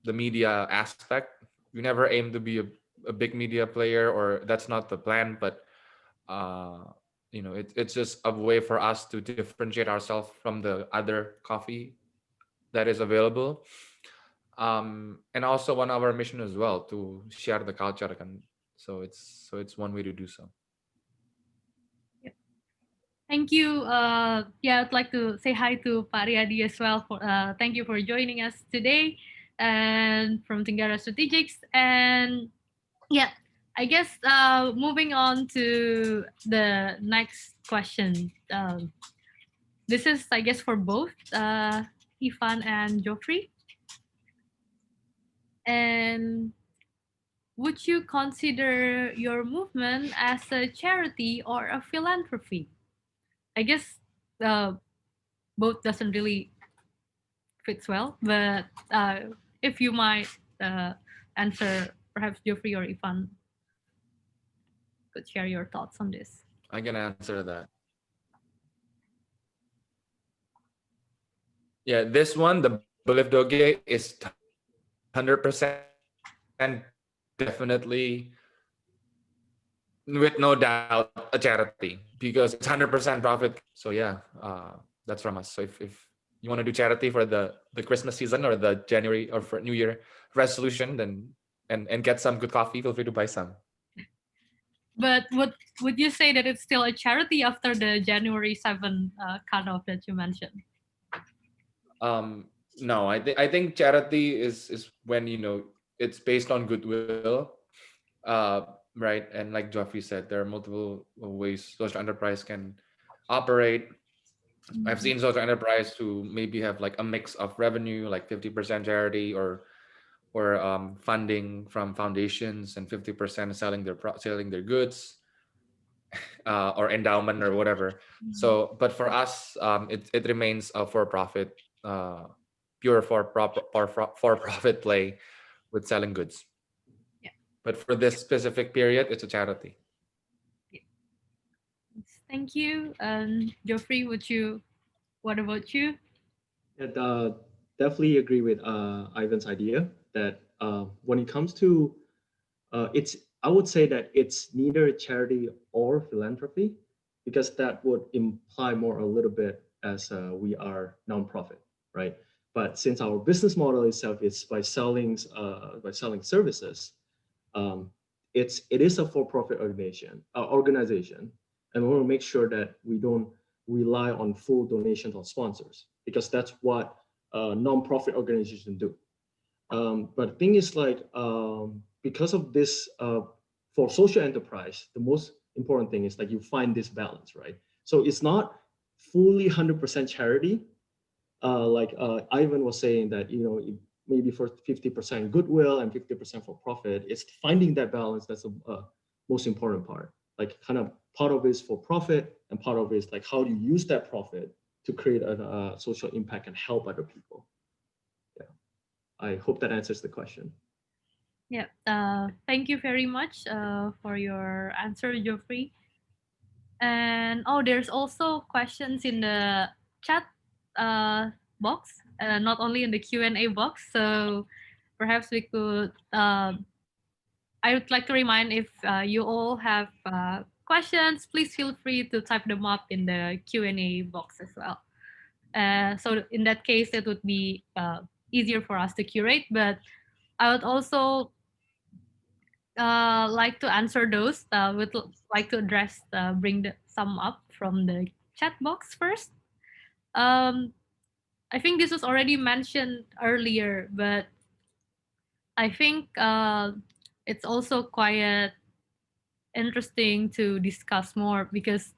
the media aspect. We never aim to be a big media player, or that's not the plan, but it's just a way for us to differentiate ourselves from the other coffee that is available. And also one of our mission as well, to share the culture. So it's one way to do so. Thank you. I'd like to say hi to Pak Riyadi as well. Thank you for joining us today, and from Tenggara Strategics. And yeah, I guess moving on to the next question. This is, I guess, for both Ifan and Geoffrey. And would you consider your movement as a charity or a philanthropy? I guess both doesn't really fits well, but if you might answer, perhaps Geoffrey or Ifan could share your thoughts on this. I can answer that. Yeah, this one, the Belift Dogiyai, is 100% definitely, with no doubt, a charity, because it's 100% profit. So yeah, that's from us. So if you want to do charity for the Christmas season or the January or for New Year resolution, then and get some good coffee, feel free to buy some. But would you say that it's still a charity after the January 7 cutoff that you mentioned? No, I think charity is when it's based on goodwill, right? And like Geoffrey said, there are multiple ways social enterprise can operate. I've seen social enterprise who maybe have a mix of revenue, like 50% charity, or funding from foundations, and 50% selling their goods, or endowment or whatever. So, but for us, it remains a for-profit, pure for-profit play with selling goods. Yeah. But for this specific period, it's a charity. Yeah. Thank you. And Geoffrey, what about you? Yeah, definitely agree with Ivan's idea that when it comes to I would say that it's neither charity or philanthropy, because that would imply more a little bit as we are nonprofit, right? But since our business model itself is by selling services, um, it is a for-profit organization, and we want to make sure that we don't rely on full donations or sponsors, because that's what nonprofit organizations do. But the thing is, because of this, for social enterprise, the most important thing is you find this balance, right? So it's not fully 100% charity. Ivan was saying that, maybe for 50% goodwill and 50% for profit. It's finding that balance that's the most important part. Kind of part of it is for profit, and part of it is how do you use that profit to create a social impact and help other people. Yeah, I hope that answers the question. Yeah, thank you very much for your answer, Geoffrey. And there's also questions in the chat box, not only in the Q&A box. So perhaps we could. I would like to remind, if you all have questions, please feel free to type them up in the Q&A box as well. So in that case, it would be easier for us to curate. But I would also like to answer those. Would like to address, bring some up from the chat box first. I think this was already mentioned earlier, but I think it's also quite interesting to discuss more because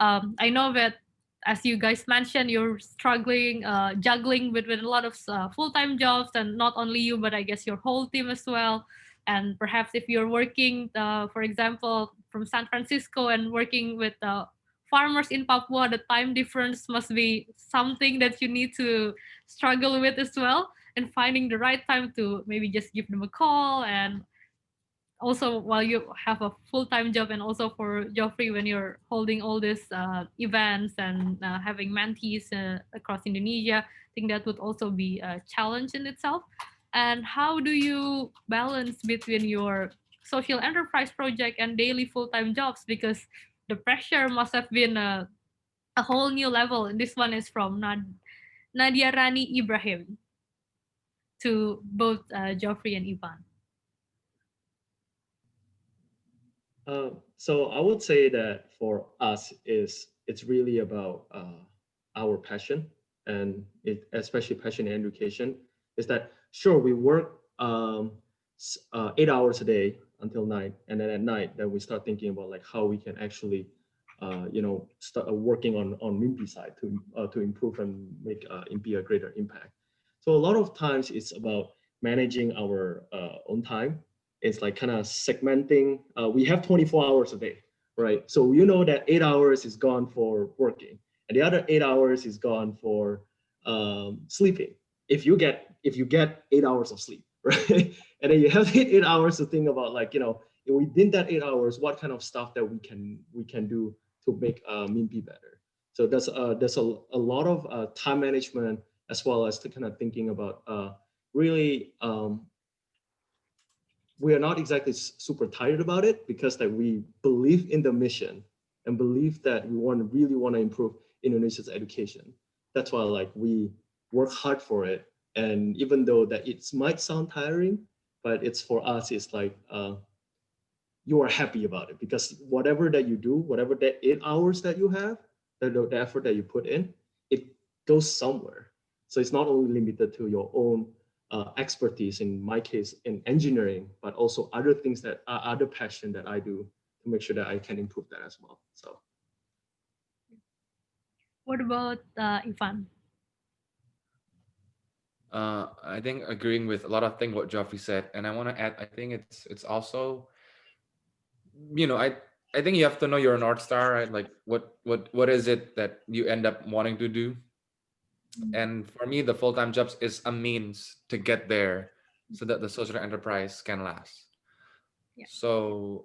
I know that as you guys mentioned, you're struggling, juggling with a lot of full-time jobs, and not only you, but I guess your whole team as well. And perhaps if you're working, for example, from San Francisco and working with farmers in Papua, the time difference must be something that you need to struggle with as well. And finding the right time to maybe just give them a call, and also while you have a full-time job, and also for Geoffrey when you're holding all these events and having mentees across Indonesia, I think that would also be a challenge in itself. And how do you balance between your social enterprise project and daily full-time jobs? Because the pressure must have been a whole new level. And this one is from Nadia Rani Ibrahim to both Geoffrey and Ivan. So I would say that for us it's really about our passion, and especially passion in education. Is that sure we work 8 hours a day until night, and then at night then we start thinking about like how we can actually start working on MIMPI side to improve and make MIMPI a greater impact. So a lot of times it's about managing our own time. It's like kind of segmenting. We have 24 hours a day, right? So you know that 8 hours is gone for working, and the other 8 hours is gone for sleeping. If you get 8 hours of sleep, right? And then you have 8 hours to think about, like, within that 8 hours, what kind of stuff that we can do to make MIMPI better. So there's a lot of time management, as well as to kind of thinking about really. We are not exactly super tired about it, because that we believe in the mission and believe that we really want to improve Indonesia's education. That's why like we work hard for it. And even though that it might sound tiring, but it's for us, it's like you are happy about it, because whatever that you do, whatever that 8 hours that you have, the effort that you put in, it goes somewhere. So it's not only limited to your own expertise, in my case in engineering, but also other things that are other passion that I do to make sure that I can improve that as well. So what about Ivan? I think agreeing with a lot of things what Geoffrey said, and I want to add, I think it's also, I think you have to know your North Star, right? Like what is it that you end up wanting to do? And for me, the full-time jobs is a means to get there, so that the social enterprise can last. Yeah. So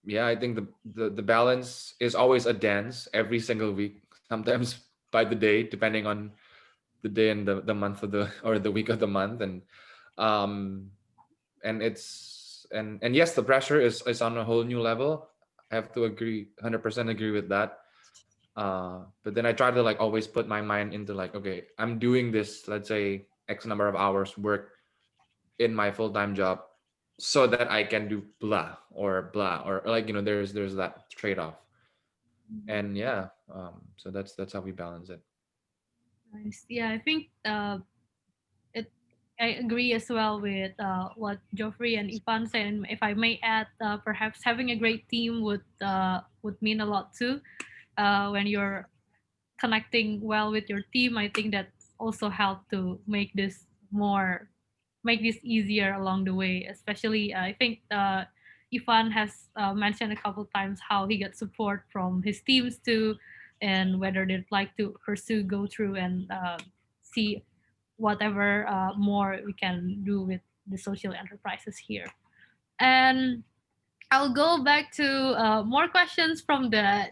yeah, I think the balance is always a dance every single week, sometimes by the day, depending on the day and the month of or the week of the month. And it's and yes, the pressure is on a whole new level. I have to agree, 100% agree with that. But then I try to like always put my mind into like, okay, I'm doing this, let's say X number of hours work in my full-time job, so that I can do blah, or like, there's that trade-off. And yeah, so that's how we balance it. Nice. Yeah, I think I agree as well with what Geoffrey and Ivan said. And if I may add, perhaps having a great team would mean a lot too. When you're connecting well with your team, I think that also helped to make this easier along the way. Especially, I think Ivan has mentioned a couple times how he got support from his teams too, and whether they'd like to go through and see whatever more we can do with the social enterprises here. And I'll go back to more questions from the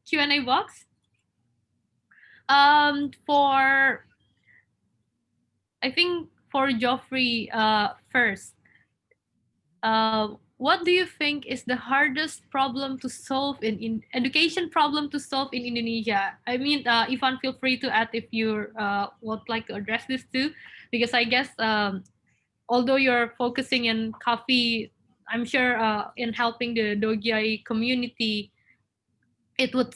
Q&A box. For I think for Geoffrey first, what do you think is the hardest problem to solve in education problem to solve in Indonesia? I mean, Ivan, feel free to add if you would like to address this too, because I guess although you're focusing in coffee, I'm sure in helping the Dogiyai community, it would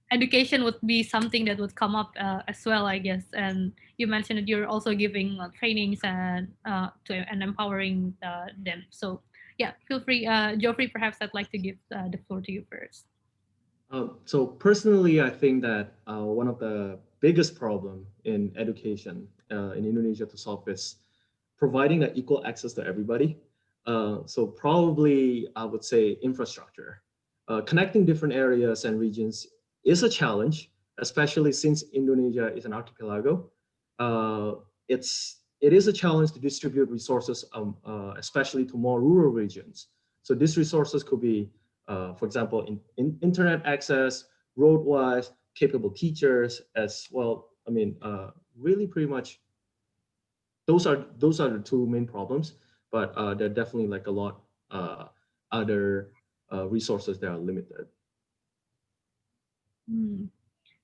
education would be something that would come up as well, I guess. And you mentioned that you're also giving trainings and and empowering them. So yeah, feel free, Geoffrey. Perhaps I'd like to give the floor to you first. So personally, I think that one of the biggest problem in education in Indonesia to solve is providing that equal access to everybody. So probably I would say infrastructure. Connecting different areas and regions is a challenge, especially since Indonesia is an archipelago. It is a challenge to distribute resources, especially to more rural regions. So these resources could be, for example, in internet access, road-wise, capable teachers as well. I mean, really pretty much those are the two main problems, but there are definitely like a lot other resources that are limited.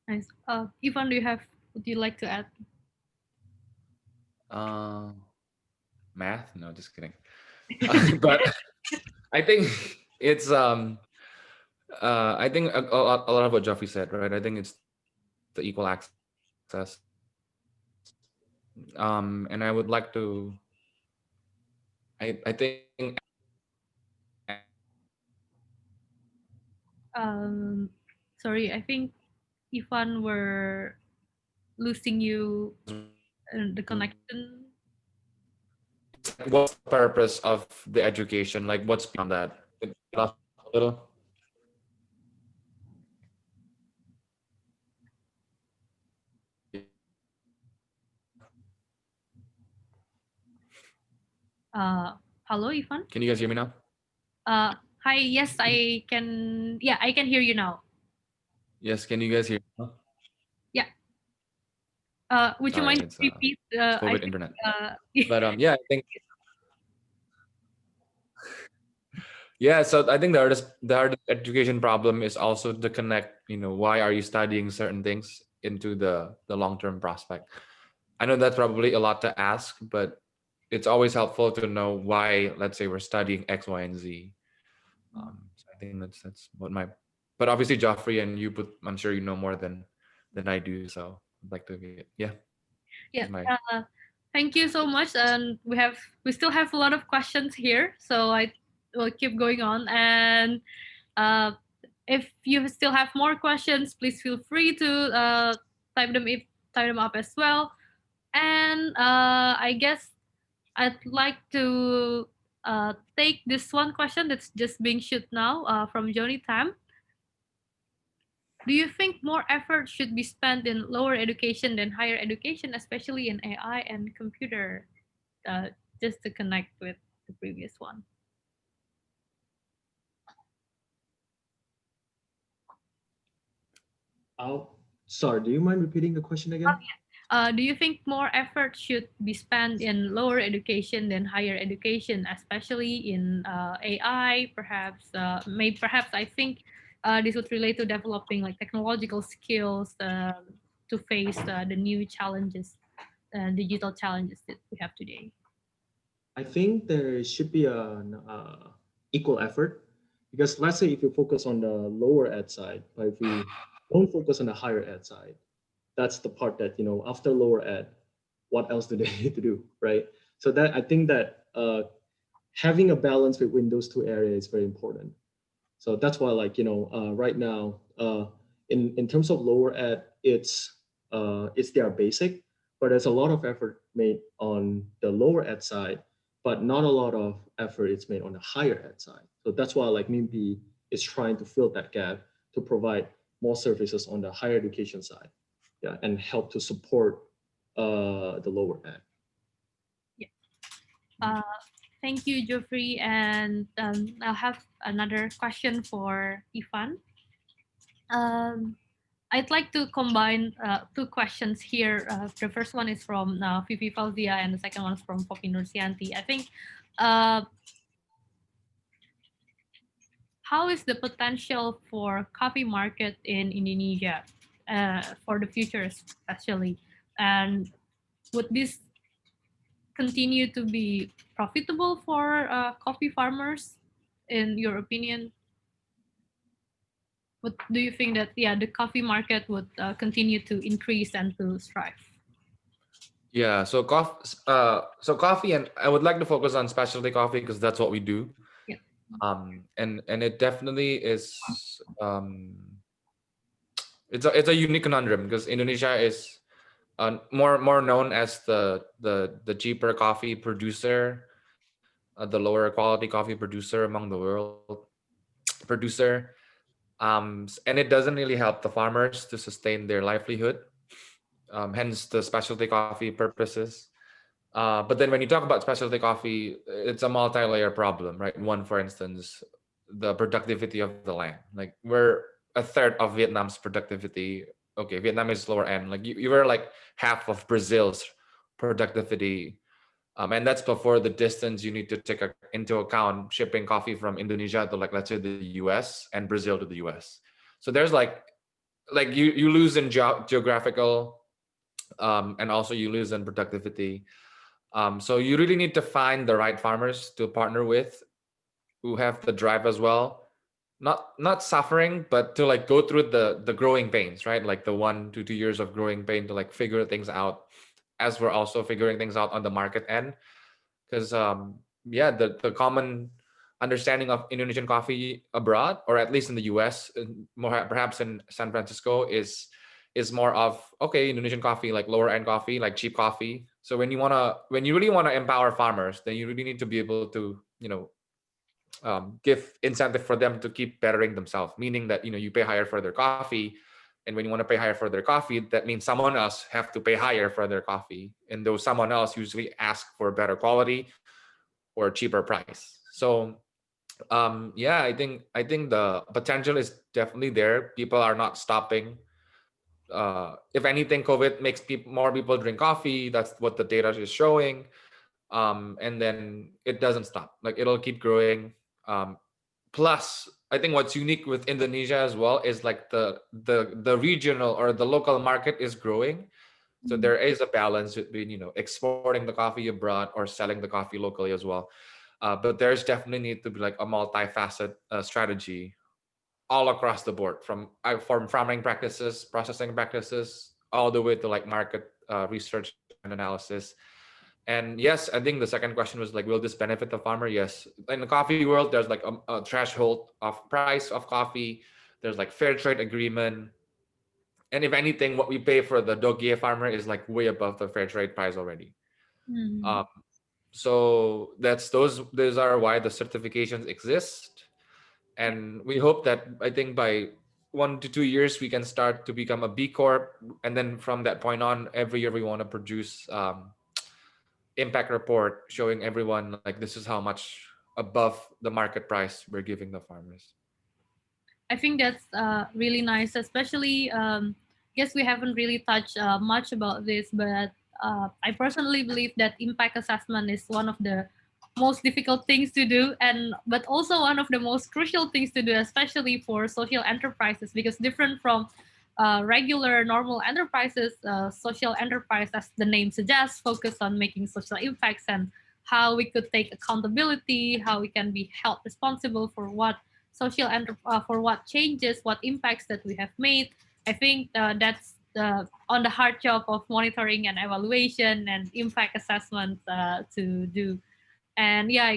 Nice. Ivan, would you like to add? Math? No, just kidding. But I think it's I think a lot of what Geoffrey said, right? I think it's the equal access. And I would like to. I think. Sorry, I think Ivan were losing you the connection. What's the purpose of the education? Like, what's beyond that? A little. Hello, Ivan. Can you guys hear me now? Hi. Yes, I can. Yeah, I can hear you now. Yes. Can you guys hear me now? Yeah. Would you Sorry, mind it's repeat? slow I with think, internet. But yeah, I think. Yeah, so I think the hardest education problem is also to connect, why are you studying certain things into the long-term prospect. I know that's probably a lot to ask, but it's always helpful to know why, let's say we're studying X, Y, and Z. So I think that's what but obviously Geoffrey and you, I'm sure you know more than I do. So I'd like to get, yeah. Yeah. Thank you so much. And we still have a lot of questions here, so I will keep going on. And if you still have more questions, please feel free to type them up as well. And I guess I'd like to take this one question that's just being shoot now from Johnny Tam. Do you think more effort should be spent in lower education than higher education, especially in AI and computer? Just to connect with the previous one. Sorry, do you mind repeating the question again? Do you think more effort should be spent in lower education than higher education, especially in AI? Perhaps, perhaps I think this would relate to developing like technological skills to face the new challenges, digital challenges that we have today. I think there should be an equal effort, because let's say if you focus on the lower ed side, but if we don't focus on the higher ed side, that's the part that, after lower ed, what else do they need to do, right? So that I think that having a balance between those two areas is very important. So that's why, like, right now, in terms of lower ed, it's their basic, but there's a lot of effort made on the lower ed side, but not a lot of effort is made on the higher ed side. So that's why, like, MIMPI is trying to fill that gap to provide more services on the higher education side, yeah, and help to support the lower ed. Yeah. Thank you, Geoffrey. And I'll have another question for Ivan. I'd like to combine two questions here. The first one is from Vivi Fauzia, and the second one is from Poppy Nursianti. I think how is the potential for coffee market in Indonesia for the future, especially, and would this continue to be profitable for coffee farmers, in your opinion? What do you think that the coffee market would continue to increase and to strive? Yeah, so coffee, and I would like to focus on specialty coffee because that's what we do. Yeah. And it definitely is it's a unique conundrum because Indonesia is more known as the cheaper coffee producer, the lower quality coffee producer among the world producer. And it doesn't really help the farmers to sustain their livelihood. Hence the specialty coffee purposes. But then when you talk about specialty coffee, it's a multi-layer problem, right? One, for instance, the productivity of the land. Like we're a third of Vietnam's productivity. Okay, Vietnam is lower end. Like you were like half of Brazil's productivity. And that's before the distance you need to take into account shipping coffee from Indonesia to, like, let's say, the US and Brazil to the US. So there's like you lose in geographical, and also you lose in productivity. So you really need to find the right farmers to partner with who have the drive as well. Not suffering, but to like go through the growing pains, right? Like the 1 to 2 years of growing pain to like figure things out as we're also figuring things out on the market end. Because yeah, the common understanding of Indonesian coffee abroad, or at least in the US, more perhaps in San Francisco, is more of, okay, Indonesian coffee, like lower end coffee, like cheap coffee. So when you really want to empower farmers, then you really need to be able to, give incentive for them to keep bettering themselves, meaning that, you pay higher for their coffee. And when you want to pay higher for their coffee, that means someone else have to pay higher for their coffee, and those someone else usually ask for better quality or cheaper price. So yeah, I think the potential is definitely there. People are not stopping. If anything, COVID makes more people drink coffee. That's what the data is showing. And then it doesn't stop. Like it'll keep growing. Um, Plus, I think what's unique with Indonesia as well is like the regional or the local market is growing. So there is a balance between, exporting the coffee abroad or selling the coffee locally as well. But there's definitely need to be like a multifaceted strategy all across the board, from farming practices, processing practices, all the way to like market research and analysis. And yes, I think the second question was like, will this benefit the farmer? Yes. In the coffee world, there's like a threshold of price of coffee. There's like fair trade agreement. And if anything, what we pay for the Dogiyai farmer is like way above the fair trade price already. Mm. Um, so those are why the certifications exist. And we hope that, I think, by 1 to 2 years, we can start to become a B Corp. And then from that point on, every year we want to produce impact report showing everyone like this is how much above the market price we're giving the farmers. I think that's really nice, especially. Guess we haven't really touched much about this, but I personally believe that impact assessment is one of the most difficult things to do, and but also one of the most crucial things to do, especially for social enterprises, because different from regular normal enterprises, social enterprise, as the name suggests, focus on making social impacts and how we could take accountability, how we can be held responsible for what for what changes, what impacts that we have made. I think that's on the hard job of monitoring and evaluation and impact assessment to do. And yeah,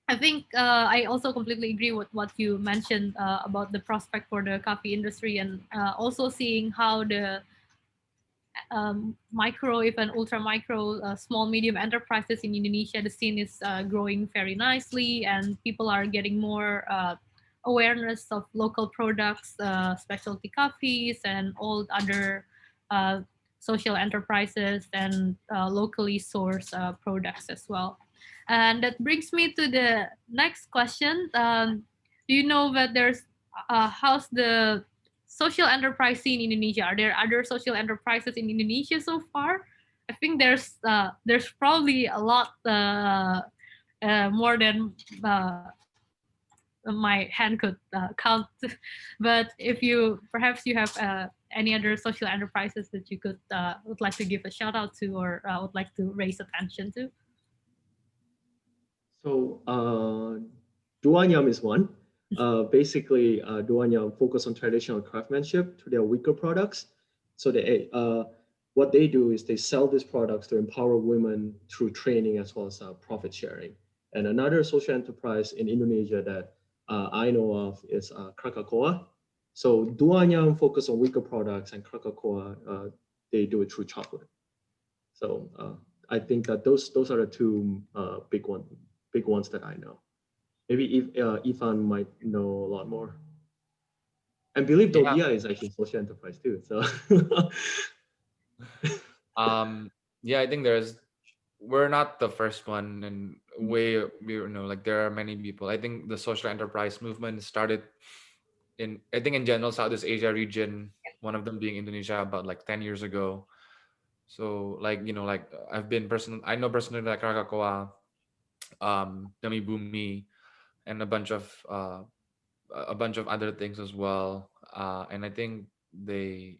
I think I also completely agree with what you mentioned about the prospect for the coffee industry, and also seeing how the micro, even ultra micro, small medium enterprises in Indonesia, the scene is growing very nicely, and people are getting more awareness of local products, specialty coffees, and all other uh, social enterprises and locally sourced products as well. And that brings me to the next question. Do you know that there's how's the social enterprise scene in Indonesia? Are there other social enterprises in Indonesia so far? I think there's probably a lot more than my hand could count. But if you perhaps you have any other social enterprises that you could would like to give a shout out to, or would like to raise attention to. So Duanyam is one. Basically, Duanyam focus on traditional craftsmanship to their wicker products. So what they do is they sell these products to empower women through training as well as profit sharing. And another social enterprise in Indonesia that I know of is Krakatoa. So Duanyam focus on wicker products, and Krakatoa they do it through chocolate. So I think that those are the two big ones that I know. Maybe if Ifan might know a lot more. And believe Yeah. Dogiyai is actually social enterprise too. So Yeah, I think we're not the first one, and like there are many people. I think the social enterprise movement started I think in general Southeast Asia region, one of them being Indonesia about like 10 years ago. So like, like I know personally like Krakatoa, Dami Bumi, and a bunch of other things as well. And I think we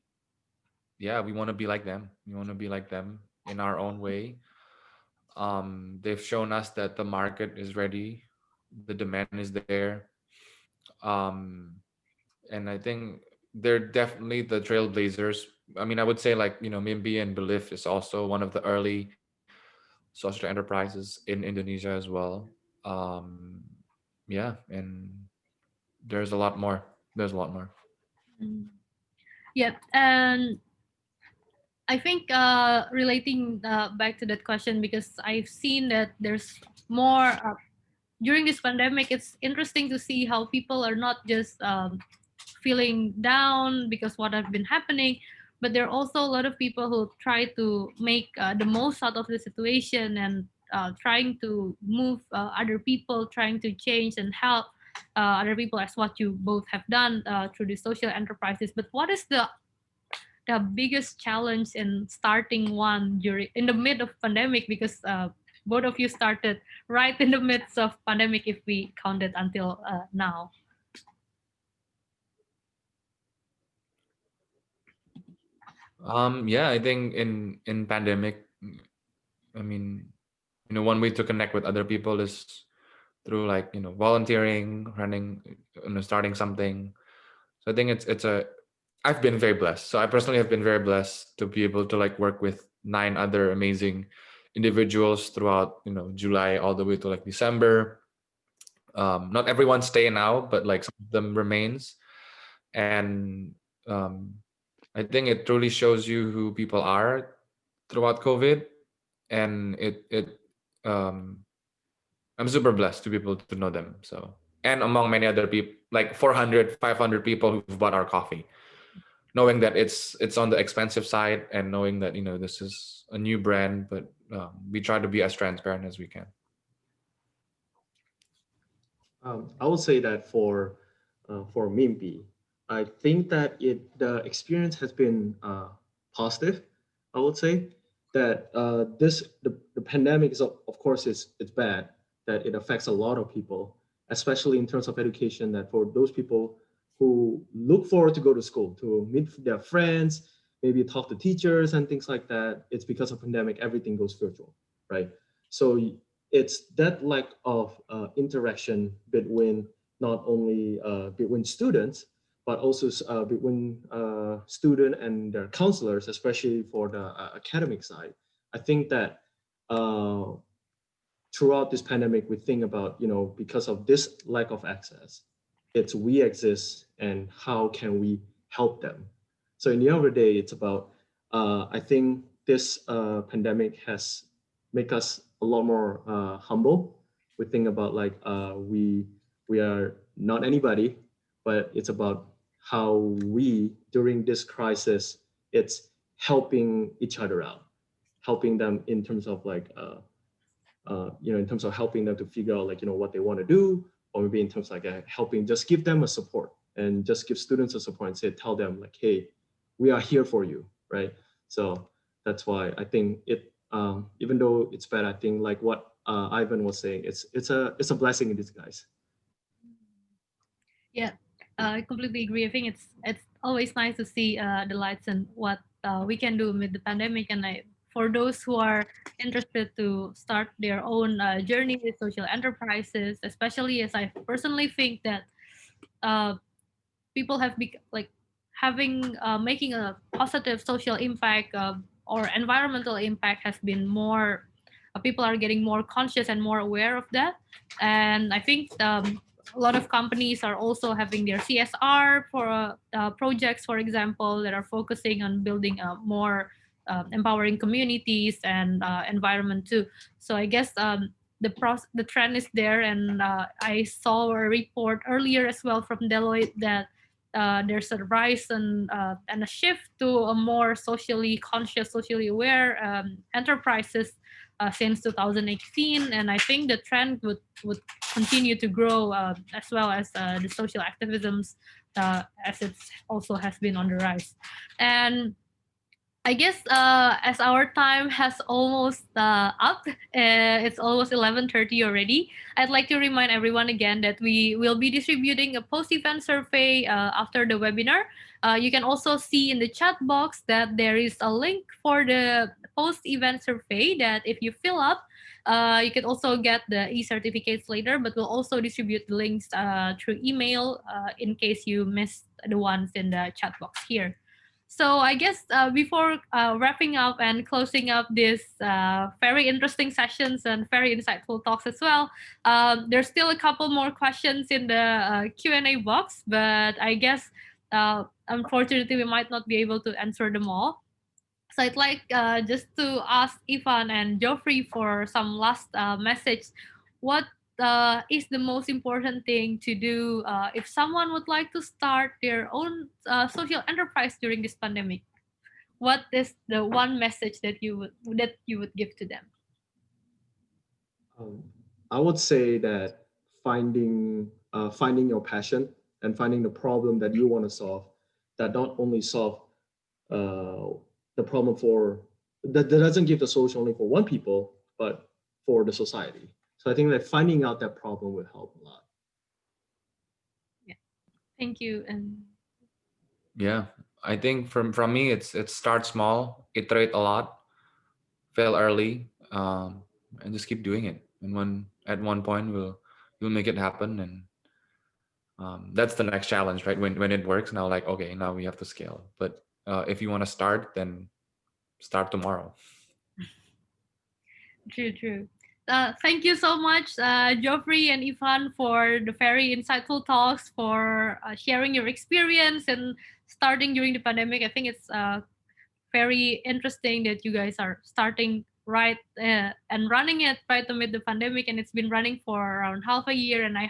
want to be like them. We want to be like them in our own way. They've shown us that the market is ready, the demand is there. Um, and I think they're definitely the trailblazers. I mean, I would say like, MIMPI and Belift is also one of the early social enterprises in Indonesia as well. Um, yeah, and there's a lot more. There's a lot more. Mm. Yeah, and I think relating back to that question, because I've seen that there's more during this pandemic. It's interesting to see how people are not just feeling down because what have been happening, but there are also a lot of people who try to make the most out of the situation, and trying to move other people, trying to change and help other people, as what you both have done through the social enterprises. But what is the biggest challenge in starting one during in the mid of pandemic, because both of you started right in the midst of pandemic, if we count it until now? Yeah, I think in pandemic, I mean, one way to connect with other people is through like, volunteering, running, starting something. So I think I've been very blessed. So I personally have been very blessed to be able to like work with 9 other amazing individuals throughout, July all the way to like December. Not everyone stay now, but like some of them remains. And I think it truly shows you who people are throughout COVID. And um, I'm super blessed to be able to know them. So, and among many other people, like 400, 500 people who've bought our coffee, knowing that it's on the expensive side, and knowing that, this is a new brand, but we try to be as transparent as we can. I would say that for MIMPI, I think that the experience has been positive. I would say that the pandemic is of course it's bad, that it affects a lot of people, especially in terms of education. That for those people who look forward to go to school, to meet their friends, maybe talk to teachers and things like that, it's because of pandemic everything goes virtual, right? So it's that lack of interaction between not only between students, but also between student and their counselors, especially for the academic side. I think that uh, throughout this pandemic, we think about, because of this lack of access, it's we exist and how can we help them. So in the end of the day, it's about, I think this pandemic has make us a lot more humble. We think about like we are not anybody, but it's about how we during this crisis, it's helping each other out, helping them in terms of like in terms of helping them to figure out like what they want to do, or maybe in terms of like helping just give them a support, and just give students a support and say tell them like, hey, we are here for you, right? So that's why I think it even though it's bad, I think like what Ivan was saying, it's a blessing in disguise. Yeah, I completely agree. I think it's always nice to see the lights and what we can do with the pandemic. And for those who are interested to start their own journey with social enterprises, especially as I personally think that uh, people have like having making a positive social impact or environmental impact has been more people are getting more conscious and more aware of that. And I think a lot of companies are also having their CSR for projects, for example, that are focusing on building more empowering communities and environment too. So I guess the trend is there. And I saw a report earlier as well from Deloitte that there's a rise and a shift to a more socially conscious, socially aware enterprises since 2018. And I think the trend would continue to grow as well as the social activisms as it also has been on the rise. And I guess as our time has almost up, it's almost 11:30 already. I'd like to remind everyone again that we will be distributing a post-event survey after the webinar. You can also see in the chat box that there is a link for the post-event survey that if you fill up, you can also get the e-certificates later, but we'll also distribute the links through email in case you missed the ones in the chat box here. So I guess before wrapping up and closing up this very interesting sessions and very insightful talks as well, there's still a couple more questions in the Q&A box, but I guess unfortunately we might not be able to answer them all. So I'd like just to ask Ivan and Geoffrey for some last message. What is the most important thing to do if someone would like to start their own social enterprise during this pandemic? What is the one message that you would give to them? Um, I would say that finding your passion and finding the problem that you want to solve, that not only solve uh, the problem that doesn't give the solution only for one people, but for the society. So I think that finding out that problem will help a lot. Yeah. Thank you. And Yeah, I think from me, it's start small, iterate a lot, fail early, and just keep doing it. And when at one point we'll make it happen, and that's the next challenge, right? When it works, now like okay, now we have to scale. But if you want to start, then start tomorrow. true. Thank you so much, Geoffrey and Ivan, for the very insightful talks, for sharing your experience and starting during the pandemic. I think it's very interesting that you guys are starting right and running it right amid the pandemic, and it's been running for around half a year. And I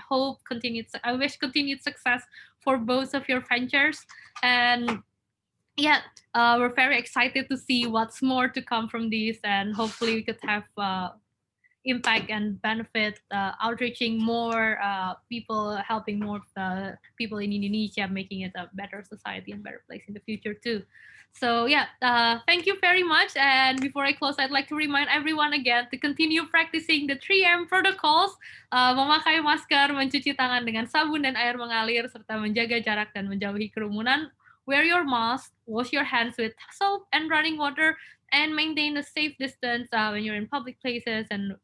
wish continued success for both of your ventures. And yeah, we're very excited to see what's more to come from these, and hopefully we could have impact and benefit outreaching more people, helping more people in Indonesia, making it a better society and better place in the future too. So yeah, thank you very much. And before I close, I'd like to remind everyone again to continue practicing the 3M protocols, memakai masker, mencuci tangan dengan sabun dan air mengalir, serta menjaga jarak dan menjauhi kerumunan. Wear your mask, wash your hands with soap and running water, and maintain a safe distance when you're in public places, and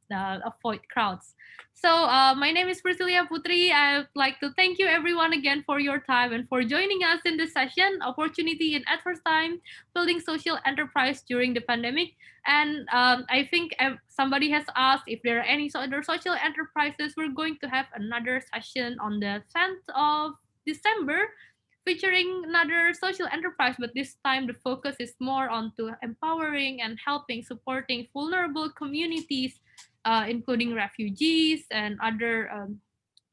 avoid crowds. So my name is Pricilia Putri. I'd like to thank you everyone again for your time and for joining us in this session, Opportunity in Adverse Time, Building Social Enterprise During the Pandemic. And I think somebody has asked if there are any other social enterprises. We're going to have another session on the 10th of December featuring another social enterprise, but this time the focus is more on to empowering and helping, supporting vulnerable communities, including refugees and other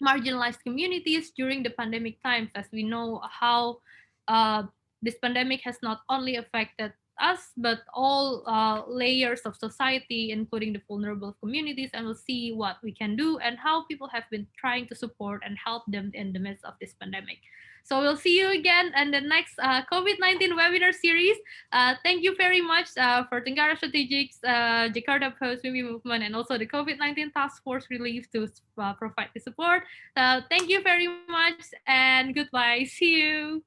marginalized communities during the pandemic times. As we know how uh, this pandemic has not only affected us, but all layers of society, including the vulnerable communities, and we'll see what we can do and how people have been trying to support and help them in the midst of this pandemic. So we'll see you again in the next COVID-19 webinar series. Thank you very much for Tenggara Strategics, Jakarta Post MIMPI Movement, and also the COVID-19 Task Force Relief to provide the support. Thank you very much and goodbye. See you.